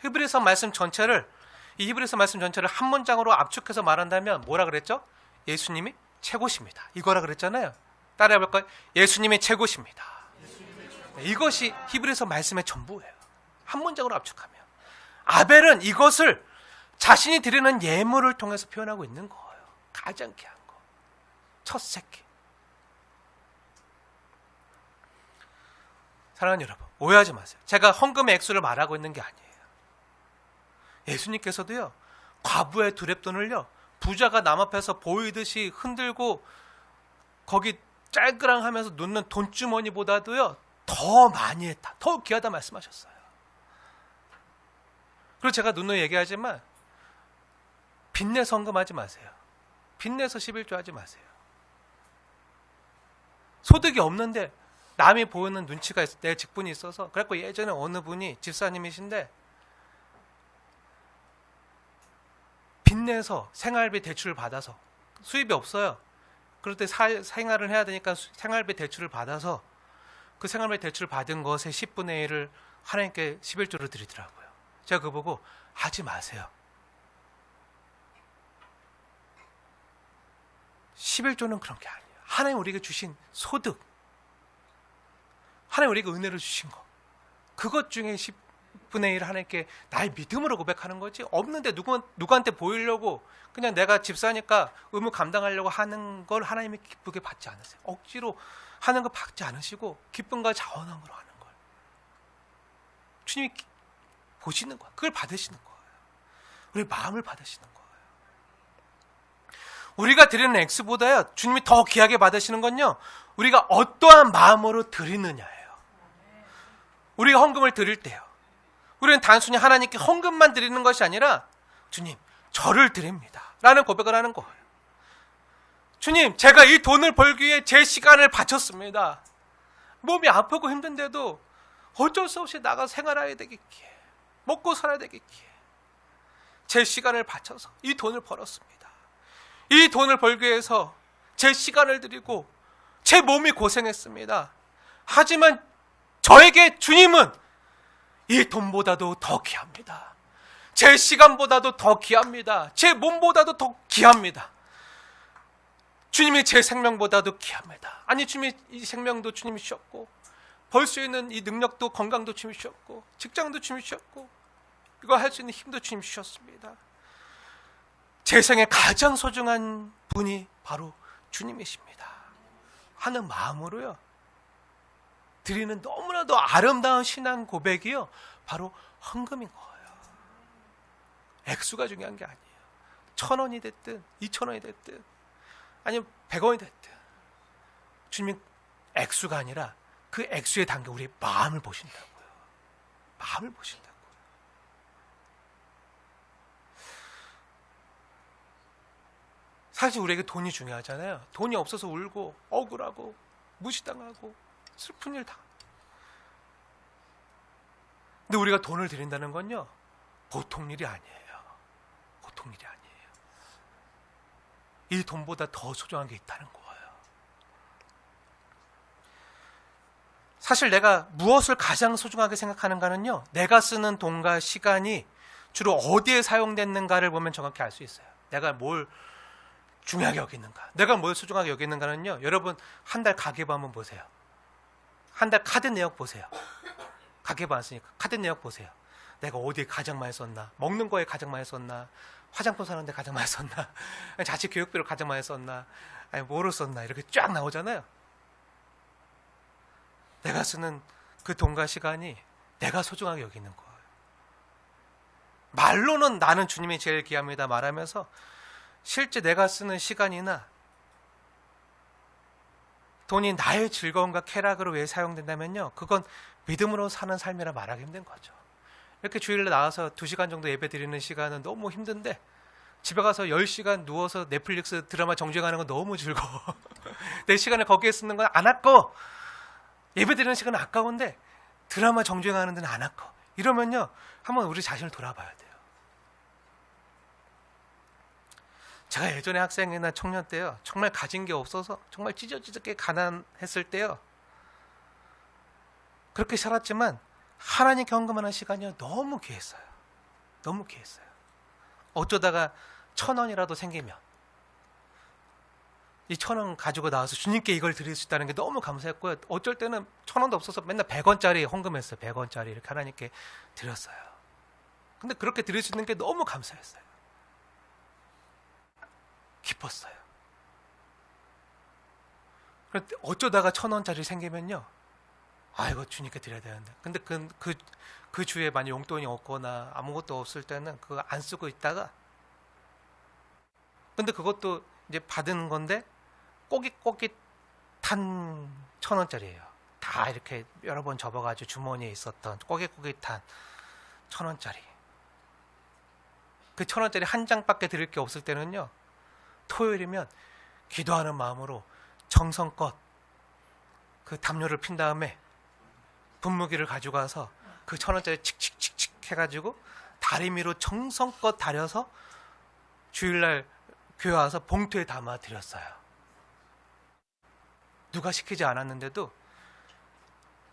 히브리서 말씀 전체를, 이 히브리서 말씀 전체를 한 문장으로 압축해서 말한다면 뭐라 그랬죠? 예수님이 최고십니다. 이거라 그랬잖아요. 따라해 볼까요? 예수님이 최고십니다. 이것이 히브리서 말씀의 전부예요. 한 문장으로 압축하면. 아벨은 이것을 자신이 드리는 예물을 통해서 표현하고 있는 거예요. 가장 귀한 거. 첫 새끼. 사랑하는 여러분, 오해하지 마세요. 제가 헌금의 액수를 말하고 있는 게 아니에요. 예수님께서도요, 과부의 두렙돈을요, 부자가 남 앞에서 보이듯이 흔들고 거기 짤그랑 하면서 놓는 돈주머니보다도요, 더 많이 했다. 더 귀하다 말씀하셨어요. 그리고 제가 누누이 얘기하지만 빚내서 헌금하지 마세요. 빚내서 11조 하지 마세요. 소득이 없는데 남이 보이는 눈치가 있어, 내 직분이 있어서. 그래갖고 예전에 어느 분이 집사님이신데 빚내서 생활비 대출을 받아서, 수입이 없어요. 그럴 때 생활을 해야 되니까 생활비 대출을 받아서 그 생활비 대출 받은 것의 10분의 1을 하나님께 11조를 드리더라고요. 제가 그거 보고 하지 마세요. 11조는 그런 게 아니에요. 하나님 우리에게 주신 소득, 하나님 우리에게 은혜를 주신 거, 그것 중에 10분의 1 하나님께 나의 믿음으로 고백하는 거지, 없는데 누구한테 보이려고 그냥 내가 집사니까 의무 감당하려고 하는 걸 하나님이 기쁘게 받지 않으세요. 억지로 하는 거 받지 않으시고 기쁨과 자원함으로 하는 걸 주님이 보시는 거예요. 그걸 받으시는 거예요. 우리 마음을 받으시는 거예요. 우리가 드리는 액수보다요, 주님이 더 귀하게 받으시는 건요, 우리가 어떠한 마음으로 드리느냐예요. 우리가 헌금을 드릴 때요, 우리는 단순히 하나님께 헌금만 드리는 것이 아니라 주님, 저를 드립니다 라는 고백을 하는 거예요. 주님, 제가 이 돈을 벌기 위해 제 시간을 바쳤습니다. 몸이 아프고 힘든데도 어쩔 수 없이 나가 생활해야 되겠기에, 먹고 살아야 되겠기에 제 시간을 바쳐서 이 돈을 벌었습니다. 이 돈을 벌기 위해서 제 시간을 드리고 제 몸이 고생했습니다. 하지만 저에게 주님은 이 돈보다도 더 귀합니다. 제 시간보다도 더 귀합니다. 제 몸보다도 더 귀합니다. 주님이 제 생명보다도 귀합니다. 아니, 주님이 이 생명도 주님이 주셨고, 벌 수 있는 이 능력도, 건강도 주님이 주셨고, 직장도 주님이 주셨고, 이거 할 수 있는 힘도 주님이 주셨습니다. 제 생에 가장 소중한 분이 바로 주님이십니다 하는 마음으로요, 드리는 너무나도 아름다운 신앙 고백이요, 바로 헌금인 거예요. 액수가 중요한 게 아니에요. 1,000원이 됐든 2,000원이 됐든 아니면 100원이 됐든, 주님이 액수가 아니라 그 액수에 담겨 우리의 마음을 보신다고요. 마음을 보신다고요. 사실 우리에게 돈이 중요하잖아요. 돈이 없어서 울고 억울하고 무시당하고 슬픈 일 당합니다. 근데 우리가 돈을 드린다는 건요, 보통 일이 아니에요. 보통 일이 아니에요. 이 돈보다 더 소중한 게 있다는 거예요. 사실 내가 무엇을 가장 소중하게 생각하는가는요, 내가 쓰는 돈과 시간이 주로 어디에 사용됐는가를 보면 정확히 알 수 있어요. 내가 뭘 중요하게 여기는가, 내가 뭘 소중하게 여기는가는요, 여러분 한 달 가계부 한번 보세요. 한 달 카드 내역 보세요. 가계부 안 쓰니까 카드 내역 보세요. 내가 어디에 가장 많이 썼나, 먹는 거에 가장 많이 썼나, 화장품 사는데 가장 많이 썼나, 자식 교육비로 가장 많이 썼나, 아니 뭐로 썼나, 이렇게 쫙 나오잖아요. 내가 쓰는 그 돈과 시간이 내가 소중하게 여기는 거예요. 말로는 나는 주님이 제일 귀합니다 말하면서 실제 내가 쓰는 시간이나 돈이 나의 즐거움과 쾌락으로 왜 사용된다면요, 그건 믿음으로 사는 삶이라 말하기 힘든 거죠. 이렇게 주일에 나와서 2시간 정도 예배 드리는 시간은 너무 힘든데 집에 가서 10시간 누워서 넷플릭스 드라마 정주행하는 건 너무 즐거워. 내 시간을 거기에 쓰는 건 안 아까워. 예배 드리는 시간은 아까운데 드라마 정주행하는 데는 안 아까워. 이러면요, 한번 우리 자신을 돌아봐야 돼요. 제가 예전에 학생이나 청년 때요, 정말 가진 게 없어서 정말 찢어지게 가난했을 때요, 그렇게 살았지만 하나님 경험하는 시간이 너무 귀했어요. 너무 귀했어요. 어쩌다가 1,000원이라도 생기면 이 1,000원 가지고 나와서 주님께 이걸 드릴 수 있다는 게 너무 감사했고요. 어쩔 때는 1,000원도 없어서 맨날 100원짜리 헌금했어요. 100원짜리 이렇게 하나님께 드렸어요. 근데 그렇게 드릴 수 있는 게 너무 감사했어요. 기뻤어요. 그런데 어쩌다가 1,000원짜리 생기면요, 이거 주님께 드려야 되는데. 근데 그 주에 만약 용돈이 없거나 아무것도 없을 때는 그거 안 쓰고 있다가, 근데 그것도 이제 받은 건데 꼬깃꼬깃한 1,000원짜리예요. 다 이렇게 여러 번 접어가지고 주머니에 있었던 꼬깃꼬깃한 1,000원짜리. 그 1,000원짜리 한 장밖에 드릴 게 없을 때는요, 토요일이면 기도하는 마음으로 정성껏 그 담요를 핀 다음에 분무기를 가지고 가서 그 1,000원짜리 칙칙칙칙 해가지고 다리미로 정성껏 다려서 주일날 교회 와서 봉투에 담아 드렸어요. 누가 시키지 않았는데도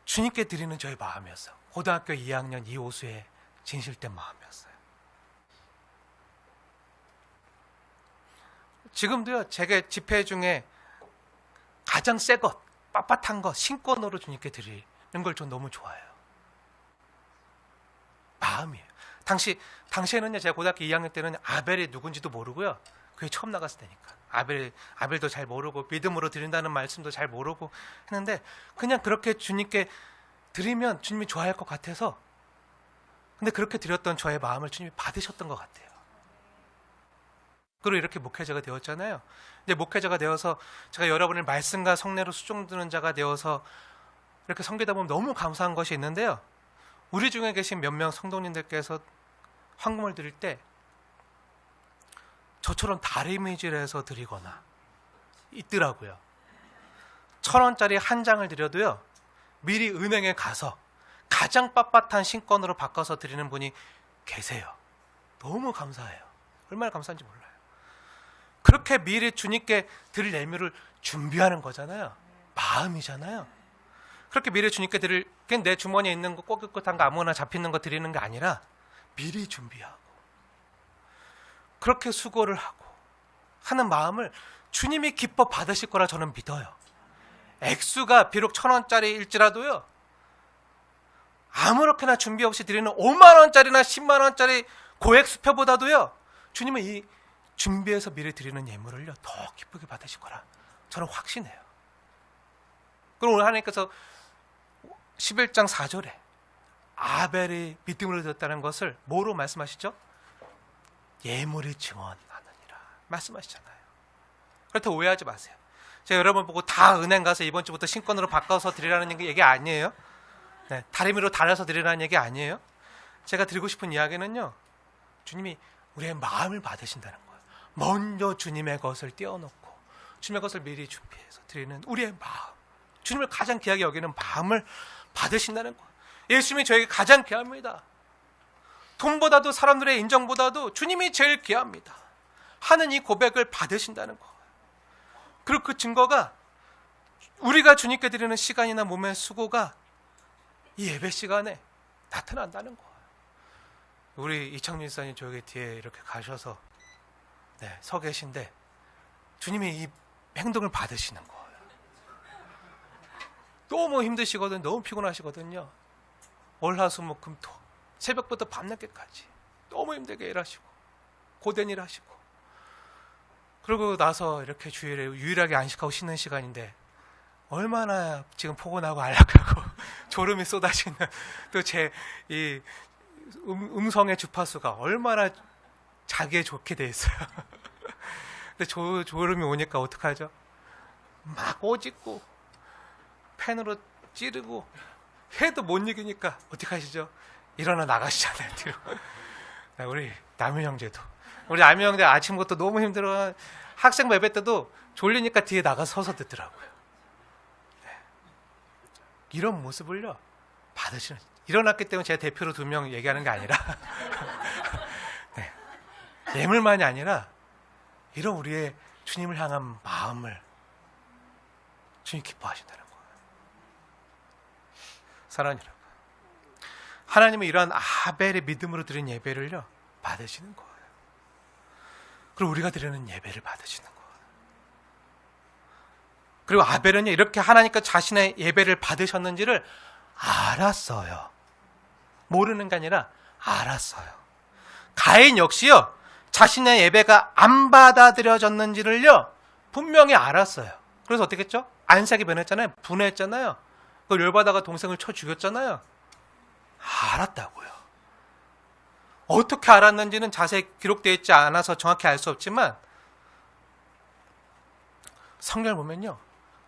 주님께 드리는 저의 마음이었어요. 고등학교 2학년 이호수의 진실된 마음이었어요. 지금도요, 제게 지폐 중에 가장 새 것, 빳빳한 것, 신권으로 주님께 드리는 걸 전 너무 좋아해요. 마음이에요. 당시에는요, 제가 고등학교 2학년 때는 아벨이 누군지도 모르고요, 교회 처음 나갔을 때니까 아벨도 잘 모르고 믿음으로 드린다는 말씀도 잘 모르고 했는데, 그냥 그렇게 주님께 드리면 주님이 좋아할 것 같아서, 근데 그렇게 드렸던 저의 마음을 주님이 받으셨던 것 같아요. 그리고 이렇게 목회자가 되었잖아요. 이제 목회자가 되어서 제가 여러분을 말씀과 성례로 수종드는 자가 되어서 이렇게 섬기다 보면 너무 감사한 것이 있는데요, 우리 중에 계신 몇 명 성도님들께서 헌금을 드릴 때 저처럼 다리미질해서 드리거나 있더라고요. 1,000원짜리 한 장을 드려도요, 미리 은행에 가서 가장 빳빳한 신권으로 바꿔서 드리는 분이 계세요. 너무 감사해요. 얼마나 감사한지 몰라요. 그렇게 미리 주님께 드릴 예물을 준비하는 거잖아요. 마음이잖아요. 그렇게 미리 주님께 드릴, 그냥 내 주머니에 있는 거 꼬깃꼬깃한 거 아무거나 잡히는 거 드리는 게 아니라 미리 준비하고 그렇게 수고를 하고 하는 마음을 주님이 기뻐 받으실 거라 저는 믿어요. 액수가 비록 1,000원짜리일지라도요, 아무렇게나 준비 없이 드리는 5만원짜리나 10만원짜리 고액 수표보다도요, 주님은 이 준비해서 미리 드리는 예물을요, 더 기쁘게 받으실 거라 저는 확신해요. 그럼 오늘 하나님께서 11장 4절에 아벨이 믿음으로 드렸다는 것을 뭐로 말씀하시죠? 예물이 증언하느니라 말씀하시잖아요. 그렇다고 오해하지 마세요. 제가 여러분 보고 다 은행 가서 이번 주부터 신권으로 바꿔서 드리라는 얘기 아니에요. 네, 다리미로 달아서 드리라는 얘기 아니에요. 제가 드리고 싶은 이야기는요, 주님이 우리의 마음을 받으신다는 거예요. 먼저 주님의 것을 띄워놓고 주님의 것을 미리 준비해서 드리는 우리의 마음, 주님을 가장 귀하게 여기는 마음을 받으신다는 거예요. 예수님이 저에게 가장 귀합니다. 돈보다도 사람들의 인정보다도 주님이 제일 귀합니다 하는 이 고백을 받으신다는 거예요. 그리고 그 증거가 우리가 주님께 드리는 시간이나 몸의 수고가 이 예배 시간에 나타난다는 거예요. 우리 이창민 목사님 저기 뒤에 이렇게 가셔서 서 계신데 주님이 이 행동을 받으시는 거예요. 너무 힘드시거든, 너무 피곤하시거든요. 월화수목금토 새벽부터 밤늦게까지 너무 힘들게 일하시고 고된 일 하시고, 그러고 나서 이렇게 주일에 유일하게 안식하고 쉬는 시간인데 얼마나 지금 포근하고 안락하고 졸음이 쏟아지는, 또 제 이 음성의 주파수가 얼마나 자기에 좋게 돼 있어요. 근데 졸음이 오니까 어떡하죠? 막 꼬집고 펜으로 찌르고 해도 못 이기니까 어떻게 하시죠? 일어나 나가시잖아요, 뒤로. 우리 남윤 형제도, 우리 남윤 형제 아침부터 너무 힘들어 학생 예배 때도 졸리니까 뒤에 나가 서서 듣더라고요. 네. 이런 모습을요 받으시는, 일어났기 때문에 제가 대표로 2명 얘기하는 게 아니라 네. 예물만이 아니라 이런 우리의 주님을 향한 마음을 주님 기뻐하신다는 거예요. 사랑하는 여러분, 하나님은 이러한 아벨의 믿음으로 드린 예배를요 받으시는 거예요. 그리고 우리가 드리는 예배를 받으시는 거예요. 그리고 아벨은요 이렇게 하나님께 자신의 예배를 받으셨는지를 알았어요. 모르는 게 아니라 알았어요. 가인 역시요 자신의 예배가 안 받아들여졌는지를요 분명히 알았어요. 그래서 어떻게 했죠? 안색이 변했잖아요. 분해했잖아요. 그걸 열받아가 동생을 쳐 죽였잖아요. 알았다고요. 어떻게 알았는지는 자세히 기록되어 있지 않아서 정확히 알 수 없지만 성경을 보면요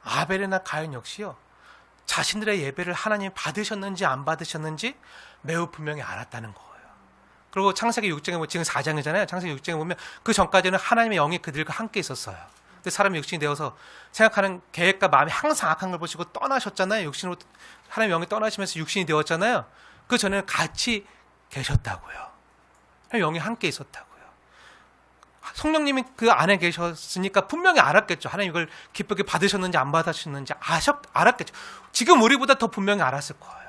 아벨이나 가인 역시요 자신들의 예배를 하나님이 받으셨는지 안 받으셨는지 매우 분명히 알았다는 거예요. 그리고 창세기 6장에 보면, 지금 4장이잖아요. 창세기 6장에 보면 그 전까지는 하나님의 영이 그들과 함께 있었어요. 근데 사람이 육신이 되어서 생각하는 계획과 마음이 항상 악한 걸 보시고 떠나셨잖아요. 육신으로 하나님의 영이 떠나시면서 육신이 되었잖아요. 그 전에는 같이 계셨다고요. 영이 함께 있었다고요. 성령님이 그 안에 계셨으니까 분명히 알았겠죠. 하나님 이걸 기쁘게 받으셨는지 안 받으셨는지 알았겠죠. 지금 우리보다 더 분명히 알았을 거예요.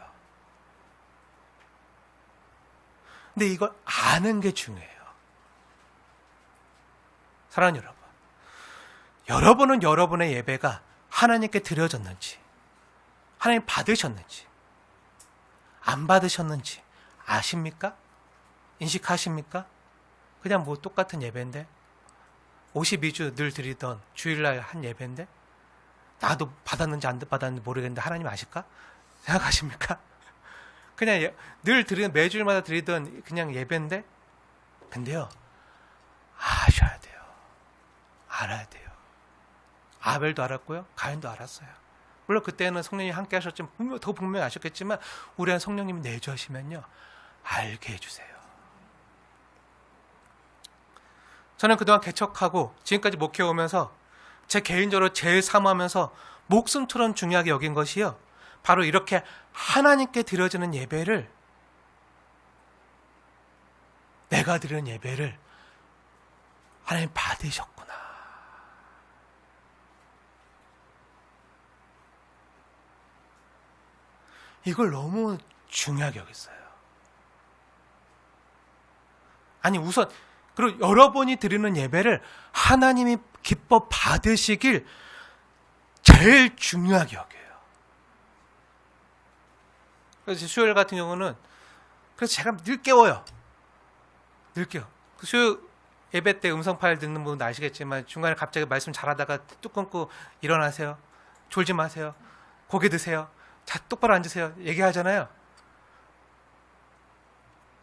근데 이걸 아는 게 중요해요. 사랑하는 여러분, 여러분은 여러분의 예배가 하나님께 드려졌는지, 하나님 받으셨는지, 안 받으셨는지 아십니까? 인식하십니까? 그냥 뭐 똑같은 예배인데 52주 늘 드리던 주일날 한 예배인데 나도 받았는지 안 받았는지 모르겠는데 하나님 아실까? 생각하십니까? 그냥 늘 드리는 매주일마다 드리던 그냥 예배인데 근데요 아셔야 돼요. 알아야 돼요. 아벨도 알았고요. 가인도 알았어요. 물론 그때는 성령님이 함께 하셨지만 더 분명히 아셨겠지만 우리 한 성령님이 내주하시면요 알게 해주세요. 저는 그동안 개척하고 지금까지 목회오면서 제 개인적으로 제일 사모하면서 목숨처럼 중요하게 여긴 것이요 바로 이렇게 하나님께 드려지는 예배를, 내가 드리는 예배를 하나님 받으셨구나. 이걸 너무 중요하게 여겼어요. 아니 우선 그리고 여러분이 드리는 예배를 하나님이 기뻐 받으시길 제일 중요하게 여겨요. 그래서 수요일 같은 경우는 그래서 제가 늘 깨워요. 늘 깨워. 수요 예배 때 음성 파일 듣는 분은 아시겠지만 중간에 갑자기 말씀 잘하다가 뚝 끊고 일어나세요. 졸지 마세요. 고개 드세요. 자, 똑바로 앉으세요. 얘기하잖아요.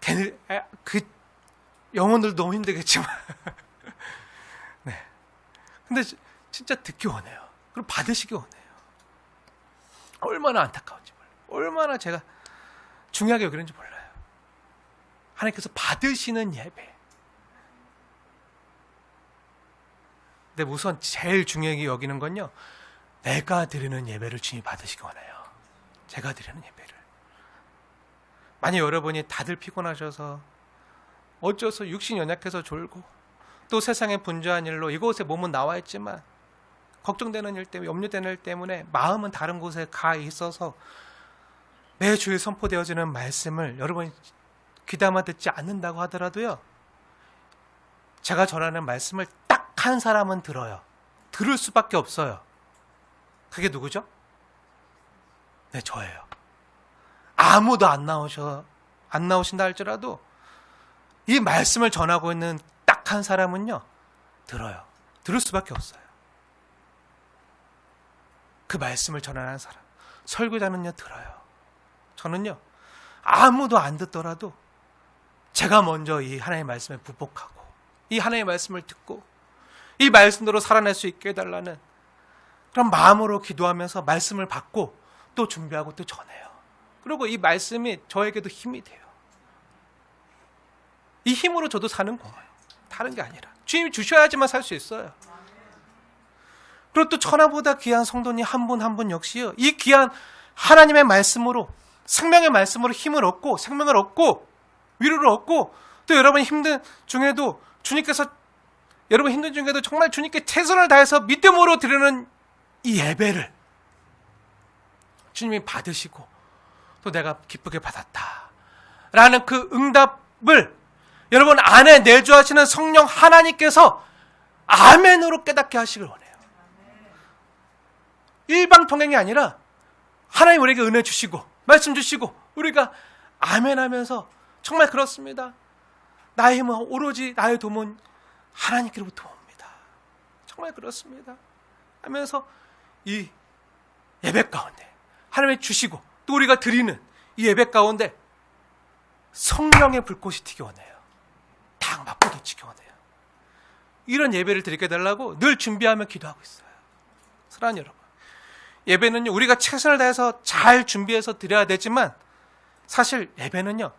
걔네 그 영혼들도 너무 힘들겠지만 네. 근데 진짜 듣기 원해요. 그리고 받으시기 원해요. 얼마나 안타까운지 몰라요. 얼마나 제가 중요하게 여기는지 몰라요. 하나님께서 받으시는 예배. 근데 우선 제일 중요하게 여기는 건요 내가 드리는 예배를 주님이 받으시기 원해요. 제가 드리는 예배를. 만약 여러분이 다들 피곤하셔서 어째서 육신 연약해서 졸고 또 세상의 분주한 일로 이곳에 몸은 나와 있지만 걱정되는 일 때문에 염려되는 일 때문에 마음은 다른 곳에 가 있어서 매주일 선포되어지는 말씀을 여러분이 귀담아 듣지 않는다고 하더라도요 제가 전하는 말씀을 딱 한 사람은 들어요. 들을 수밖에 없어요. 그게 누구죠? 네, 저예요. 아무도 안 나오셔 안 나오신다 할지라도 이 말씀을 전하고 있는 딱 한 사람은요, 들어요. 들을 수밖에 없어요. 그 말씀을 전하는 사람. 설교자는요, 들어요. 저는요, 아무도 안 듣더라도 제가 먼저 이 하나님의 말씀에 부복하고 이 하나님의 말씀을 듣고 이 말씀대로 살아낼 수 있게 해달라는 그런 마음으로 기도하면서 말씀을 받고 또 준비하고 또 전해요. 그리고 이 말씀이 저에게도 힘이 돼요. 이 힘으로 저도 사는 거예요. 다른 게 아니라 주님이 주셔야지만 살 수 있어요. 그리고 또 천하보다 귀한 성도님 한 분 한 분 역시요, 이 귀한 하나님의 말씀으로, 생명의 말씀으로 힘을 얻고 생명을 얻고 위로를 얻고, 또 여러분 힘든 중에도 주님께서, 여러분 힘든 중에도 정말 주님께 최선을 다해서 믿음으로 드리는 이 예배를 주님이 받으시고 또 내가 기쁘게 받았다 라는 그 응답을 여러분 안에 내주하시는 성령 하나님께서 아멘으로 깨닫게 하시길 원해요. 일방통행이 아니라 하나님 우리에게 은혜 주시고 말씀 주시고 우리가 아멘하면서 정말 그렇습니다. 나의 힘은 오로지, 나의 도움은 하나님께로부터 옵니다. 정말 그렇습니다 하면서 이 예배 가운데 하나님이 주시고 또 우리가 드리는 이 예배 가운데 성령의 불꽃이 튀기 원해요. 딱 맞부딪히기 원해요. 이런 예배를 드리게 해달라고 늘 준비하며 기도하고 있어요. 사랑하는 여러분, 예배는요, 우리가 최선을 다해서 잘 준비해서 드려야 되지만 사실 예배는요,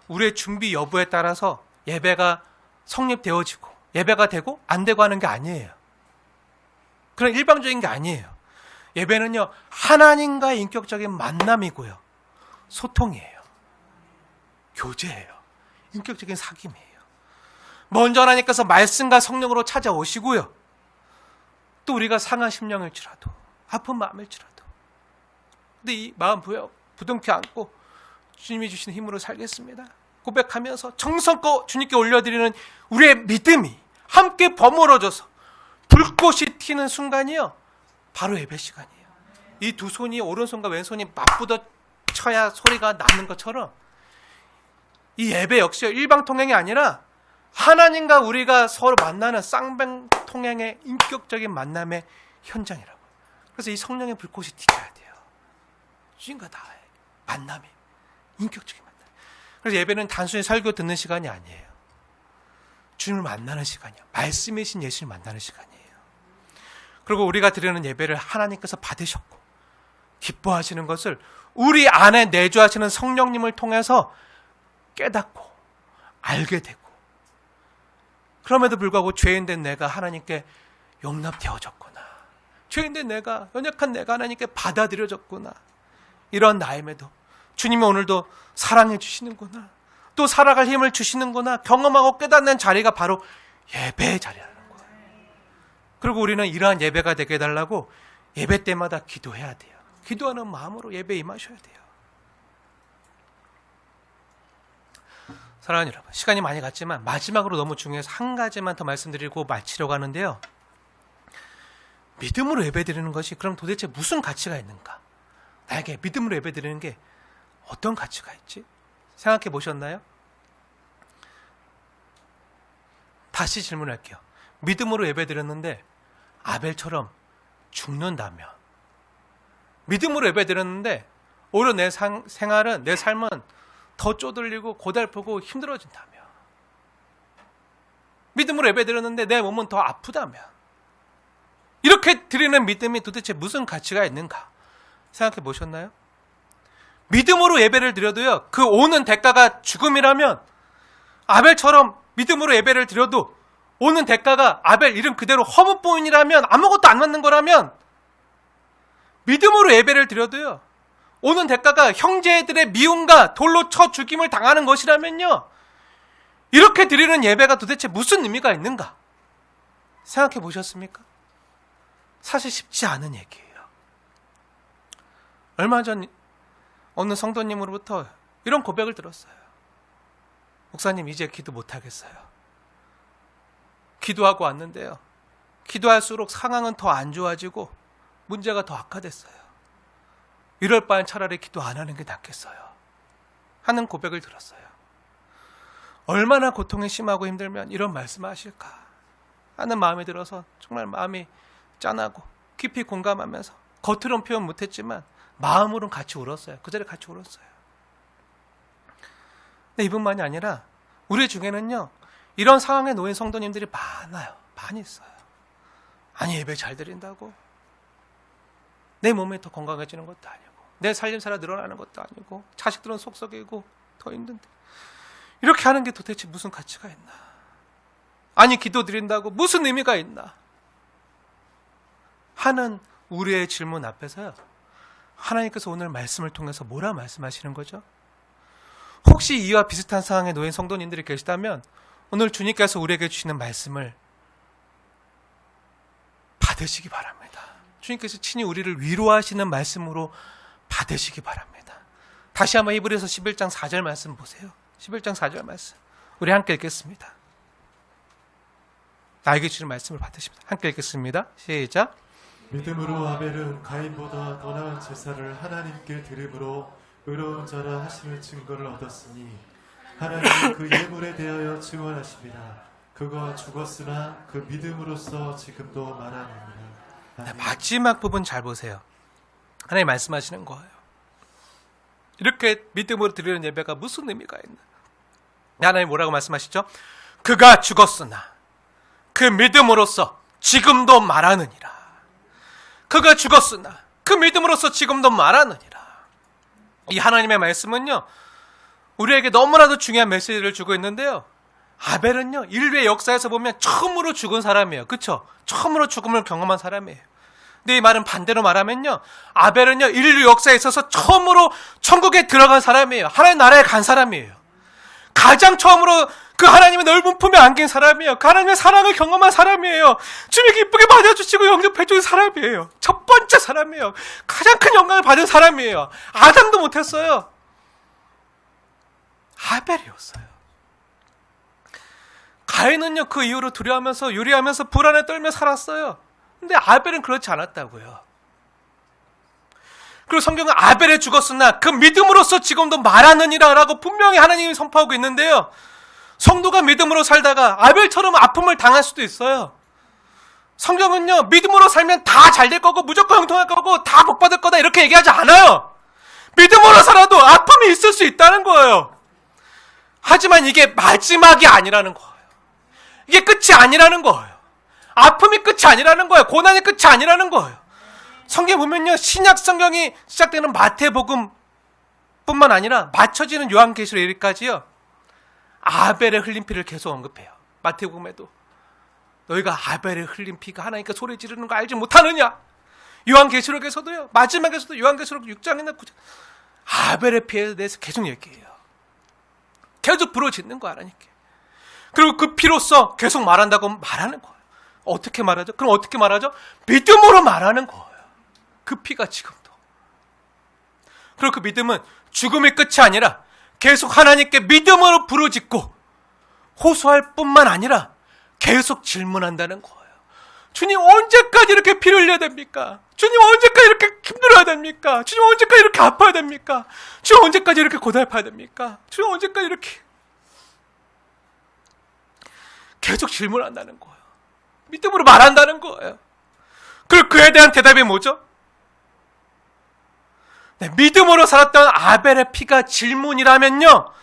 우리의 준비 여부에 따라서 예배가 성립되어지고 예배가 되고 안 되고 하는 게 아니에요. 그런 일방적인 게 아니에요. 예배는요, 하나님과의 인격적인 만남이고요, 소통이에요, 교제예요, 인격적인 사귐이에요. 먼저 하나님께서 말씀과 성령으로 찾아오시고요, 또 우리가 상한 심령일지라도 아픈 마음일지라도 근데 이 마음 부둥켜 안고 주님이 주시는 힘으로 살겠습니다 고백하면서 정성껏 주님께 올려드리는 우리의 믿음이 함께 버무러져서 불꽃이 튀는 순간이요, 바로 예배 시간이에요. 이 두 손이, 오른손과 왼손이 맞부딪혀야 소리가 나는 것처럼 이 예배 역시 일방통행이 아니라 하나님과 우리가 서로 만나는 쌍방통행의 인격적인 만남의 현장이라고. 그래서 이 성령의 불꽃이 튀겨야 돼요. 주님과 나의 만남이, 인격적인 만남. 그래서 예배는 단순히 설교 듣는 시간이 아니에요. 주님을 만나는 시간이에요. 말씀이신 예수를 만나는 시간이에요. 그리고 우리가 드리는 예배를 하나님께서 받으셨고 기뻐하시는 것을 우리 안에 내주하시는 성령님을 통해서 깨닫고 알게 되고, 그럼에도 불구하고 죄인된 내가 하나님께 용납되어졌구나, 죄인된 내가, 연약한 내가 하나님께 받아들여졌구나, 이런 나임에도 주님이 오늘도 사랑해 주시는구나, 또 살아갈 힘을 주시는구나 경험하고 깨닫는 자리가 바로 예배의 자리라는 거예요. 그리고 우리는 이러한 예배가 되게 해달라고 예배 때마다 기도해야 돼요. 기도하는 마음으로 예배에 임하셔야 돼요. 사랑하는 여러분, 시간이 많이 갔지만 마지막으로 너무 중요해서 한 가지만 더 말씀드리고 마치려고 하는데요, 믿음으로 예배드리는 것이 그럼 도대체 무슨 가치가 있는가? 나에게 믿음으로 예배드리는 게 어떤 가치가 있지? 생각해 보셨나요? 다시 질문할게요. 믿음으로 예배드렸는데 아벨처럼 죽는다면, 믿음으로 예배드렸는데 오히려 내 생활은, 내 삶은 더 쪼들리고 고달프고 힘들어진다며, 믿음으로 예배드렸는데 내 몸은 더 아프다며, 이렇게 드리는 믿음이 도대체 무슨 가치가 있는가 생각해 보셨나요? 믿음으로 예배를 드려도요, 그 오는 대가가 죽음이라면, 아벨처럼 믿음으로 예배를 드려도 오는 대가가 아벨 이름 그대로 허무뿐이라면, 아무것도 안 맞는 거라면, 믿음으로 예배를 드려도요 오는 대가가 형제들의 미움과 돌로 쳐 죽임을 당하는 것이라면요, 이렇게 드리는 예배가 도대체 무슨 의미가 있는가 생각해 보셨습니까? 사실 쉽지 않은 얘기예요. 얼마 전 어느 성도님으로부터 이런 고백을 들었어요. 목사님, 이제 기도 못하겠어요. 기도하고 왔는데요, 기도할수록 상황은 더 안 좋아지고 문제가 더 악화됐어요. 이럴 바엔 차라리 기도 안 하는 게 낫겠어요. 하는 고백을 들었어요. 얼마나 고통이 심하고 힘들면 이런 말씀하실까 하는 마음이 들어서 정말 마음이 짠하고 깊이 공감하면서 겉으로는 표현 못했지만 마음으로는 같이 울었어요. 그 자리에 같이 울었어요. 근데 이뿐만이 아니라 우리 중에는요, 이런 상황에 놓인 성도님들이 많아요. 많이 있어요. 아니, 예배 잘 드린다고 내 몸이 더 건강해지는 것도 아니고 내 살림살아 늘어나는 것도 아니고 자식들은 속썩이고 더 힘든데 이렇게 하는 게 도대체 무슨 가치가 있나? 아니, 기도 드린다고 무슨 의미가 있나? 하는 우리의 질문 앞에서요, 하나님께서 오늘 말씀을 통해서 뭐라 말씀하시는 거죠? 혹시 이와 비슷한 상황에 놓인 성도님들이 계시다면 오늘 주님께서 우리에게 주시는 말씀을 받으시기 바랍니다. 주님께서 친히 우리를 위로하시는 말씀으로 받으시기 바랍니다. 다시 한번 히브리서 11장 4절 말씀 보세요. 11장 4절 말씀 우리 함께 읽겠습니다. 나에게 주신 말씀을 받으십니다. 함께 읽겠습니다. 시작. 믿음으로 아벨은 가인보다 더 나은 제사를 하나님께 드림으로 의로운 자라 하시는 증거를 얻었으니 하나님이 그 예물에 대하여 증언하십니다. 그가 죽었으나 그 믿음으로써 지금도 말하느니라. 네, 마지막 부분 잘 보세요. 하나님 말씀하시는 거예요. 이렇게 믿음으로 드리는 예배가 무슨 의미가 있나? 하나님 뭐라고 말씀하시죠? 그가 죽었으나 그 믿음으로써 지금도 말하느니라. 그가 죽었으나 그 믿음으로써 지금도 말하느니라. 이 하나님의 말씀은요, 우리에게 너무나도 중요한 메시지를 주고 있는데요, 아벨은요, 인류의 역사에서 보면 처음으로 죽은 사람이에요. 그렇죠? 처음으로 죽음을 경험한 사람이에요. 근데 이 말은 반대로 말하면요, 아벨은요, 인류 역사에 있어서 처음으로 천국에 들어간 사람이에요. 하나님 나라에 간 사람이에요. 가장 처음으로 그 하나님의 넓은 품에 안긴 사람이에요. 그 하나님의 사랑을 경험한 사람이에요. 주님이 기쁘게 맞아주시고 영접해준 사람이에요. 첫 번째 사람이에요. 가장 큰 영광을 받은 사람이에요. 아담도 못했어요. 아벨이었어요. 가인은요, 그 이후로 두려워하면서 유리하면서 불안에 떨며 살았어요. 근데 아벨은 그렇지 않았다고요. 그리고 성경은 아벨이 죽었으나 그 믿음으로써 지금도 말하느니라 라고 분명히 하나님이 선포하고 있는데요, 성도가 믿음으로 살다가 아벨처럼 아픔을 당할 수도 있어요. 성경은요, 믿음으로 살면 다 잘 될 거고 무조건 형통할 거고 다 복 받을 거다 이렇게 얘기하지 않아요. 믿음으로 살아도 아픔이 있을 수 있다는 거예요. 하지만 이게 마지막이 아니라는 거예요. 이게 끝이 아니라는 거예요. 아픔이 끝이 아니라는 거예요. 고난이 끝이 아니라는 거예요. 성경 보면요, 신약 성경이 시작되는 마태복음 뿐만 아니라 맞춰지는 요한계시록 여기까지요, 아벨의 흘린 피를 계속 언급해요. 마태복음에도 너희가 아벨의 흘린 피가 하나님께 소리 지르는 거 알지 못하느냐. 요한계시록에서도요, 마지막에서도 요한계시록 6장이나 9장 아벨의 피에 대해서 계속 얘기해요. 계속 부러짓는 거야, 하나님께. 그리고 그 피로써 계속 말한다고 말하는 거예요. 어떻게 말하죠? 그럼 어떻게 말하죠? 믿음으로 말하는 거예요. 그 피가 지금도. 그리고 그 믿음은 죽음의 끝이 아니라 계속 하나님께 믿음으로 부르짖고 호소할 뿐만 아니라 계속 질문한다는 거예요. 주님, 언제까지 이렇게 피를 흘려야 됩니까? 주님, 언제까지 이렇게 힘들어야 됩니까? 주님, 언제까지 이렇게 아파야 됩니까? 주님, 언제까지 이렇게 고달파야 됩니까? 주님, 언제까지 이렇게 계속 질문한다는 거예요. 믿음으로 말한다는 거예요. 그리고 그에 대한 대답이 뭐죠? 네, 믿음으로 살았던 아벨의 피가 질문이라면요,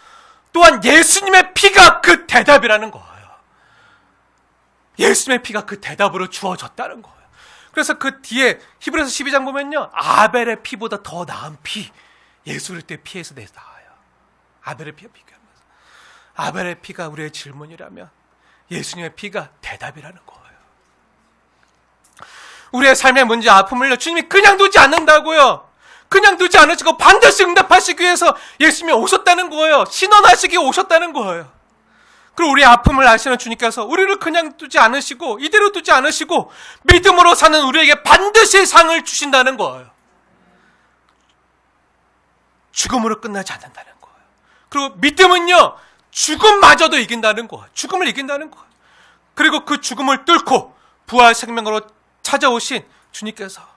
또한 예수님의 피가 그 대답이라는 거예요. 예수님의 피가 그 대답으로 주어졌다는 거예요. 그래서 그 뒤에 히브리서 12장 보면요, 아벨의 피보다 더 나은 피, 예수 그리스도의 피에서 나와요. 아벨의 피와 비교하면서 아벨의 피가 우리의 질문이라면 예수님의 피가 대답이라는 거예요. 우리의 삶의 문제, 아픔을요, 주님이 그냥 두지 않는다고요. 그냥 두지 않으시고 반드시 응답하시기 위해서 예수님이 오셨다는 거예요. 신원하시기 위해 오셨다는 거예요. 그리고 우리의 아픔을 아시는 주님께서 우리를 그냥 두지 않으시고 이대로 두지 않으시고 믿음으로 사는 우리에게 반드시 상을 주신다는 거예요. 죽음으로 끝나지 않는다는 거예요. 그리고 믿음은요, 죽음마저도 이긴다는 거예요. 죽음을 이긴다는 거예요. 그리고 그 죽음을 뚫고 부활 생명으로 찾아오신 주님께서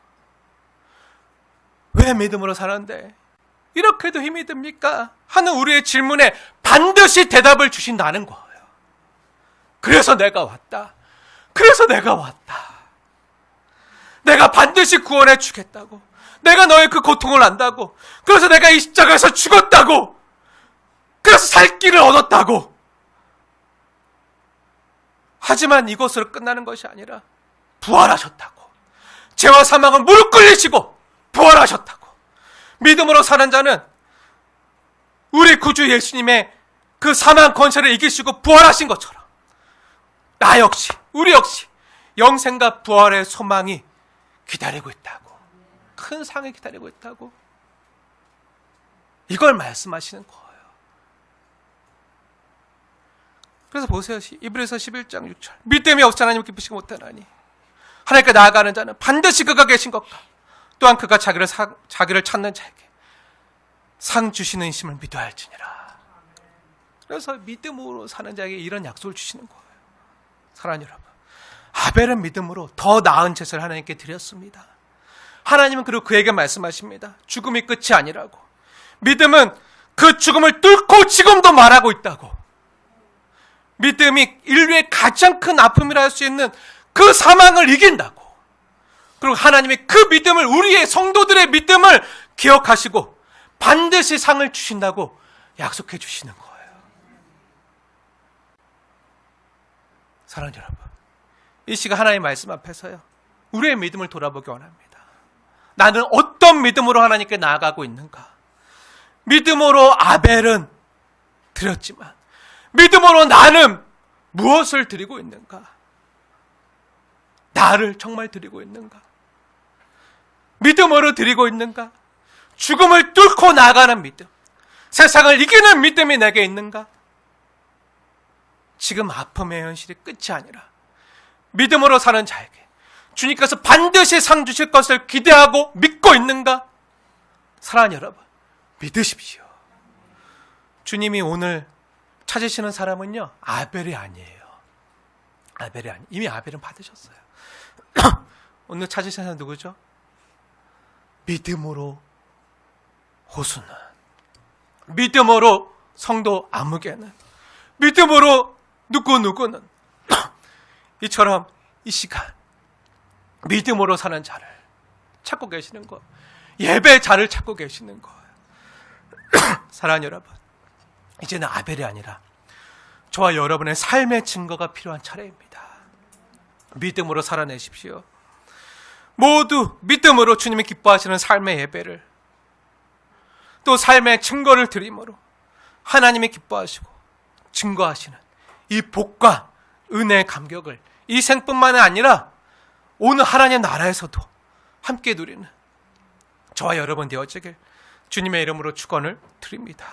왜 믿음으로 사는데? 이렇게도 힘이 듭니까? 하는 우리의 질문에 반드시 대답을 주신다는 거예요. 그래서 내가 왔다. 그래서 내가 왔다. 내가 반드시 구원해 주겠다고. 내가 너의 그 고통을 안다고. 그래서 내가 이 십자가에서 죽었다고. 그래서 살 길을 얻었다고. 하지만 이것으로 끝나는 것이 아니라 부활하셨다고. 죄와 사망은 무릎 꿇리시고 부활하셨다고. 믿음으로 사는 자는 우리 구주 예수님의 그 사망 권세를 이기시고 부활하신 것처럼 나 역시, 우리 역시 영생과 부활의 소망이 기다리고 있다고. 큰 상이 기다리고 있다고. 이걸 말씀하시는 거예요. 그래서 보세요. 이브리서 11장 6절. 믿음이 없이 하나님을 기쁘시고 못하나니 하나님께 나아가는 자는 반드시 그가 계신 것과 또한 그가 자기를 찾는 자에게 상 주시는 이심을 믿어야 할지니라. 그래서 믿음으로 사는 자에게 이런 약속을 주시는 거예요. 사랑하는 여러분, 아벨은 믿음으로 더 나은 제사를 하나님께 드렸습니다. 하나님은 그리고 그에게 말씀하십니다. 죽음이 끝이 아니라고. 믿음은 그 죽음을 뚫고 지금도 말하고 있다고. 믿음이 인류의 가장 큰 아픔이라 할 수 있는 그 사망을 이긴다고. 그리고 하나님이 그 믿음을, 우리의 성도들의 믿음을 기억하시고 반드시 상을 주신다고 약속해 주시는 거예요. 사랑하는 여러분, 이 시간 하나님의 말씀 앞에서요, 우리의 믿음을 돌아보기 원합니다. 나는 어떤 믿음으로 하나님께 나아가고 있는가? 믿음으로 아벨은 드렸지만 믿음으로 나는 무엇을 드리고 있는가? 나를 정말 드리고 있는가? 믿음으로 드리고 있는가? 죽음을 뚫고 나가는 믿음, 세상을 이기는 믿음이 내게 있는가? 지금 아픔의 현실이 끝이 아니라 믿음으로 사는 자에게 주님께서 반드시 상 주실 것을 기대하고 믿고 있는가? 사랑하는 여러분, 믿으십시오. 주님이 오늘 찾으시는 사람은요, 아벨이 아니에요. 아벨이 아니. 이미 아벨은 받으셨어요. 오늘 찾으시는 사람 누구죠? 믿음으로 호수는, 믿음으로 성도 아무개는, 믿음으로 누구는 이처럼 이 시간 믿음으로 사는 자를 찾고 계시는 거, 예배자를 찾고 계시는 거예요. 사랑하는 여러분, 이제는 아벨이 아니라 저와 여러분의 삶의 증거가 필요한 차례입니다. 믿음으로 살아내십시오. 모두 믿음으로 주님이 기뻐하시는 삶의 예배를, 또 삶의 증거를 드림으로 하나님이 기뻐하시고 증거하시는 이 복과 은혜의 감격을 이 생뿐만 아니라 오늘 하나님의 나라에서도 함께 누리는 저와 여러분 되어지길 주님의 이름으로 축원을 드립니다.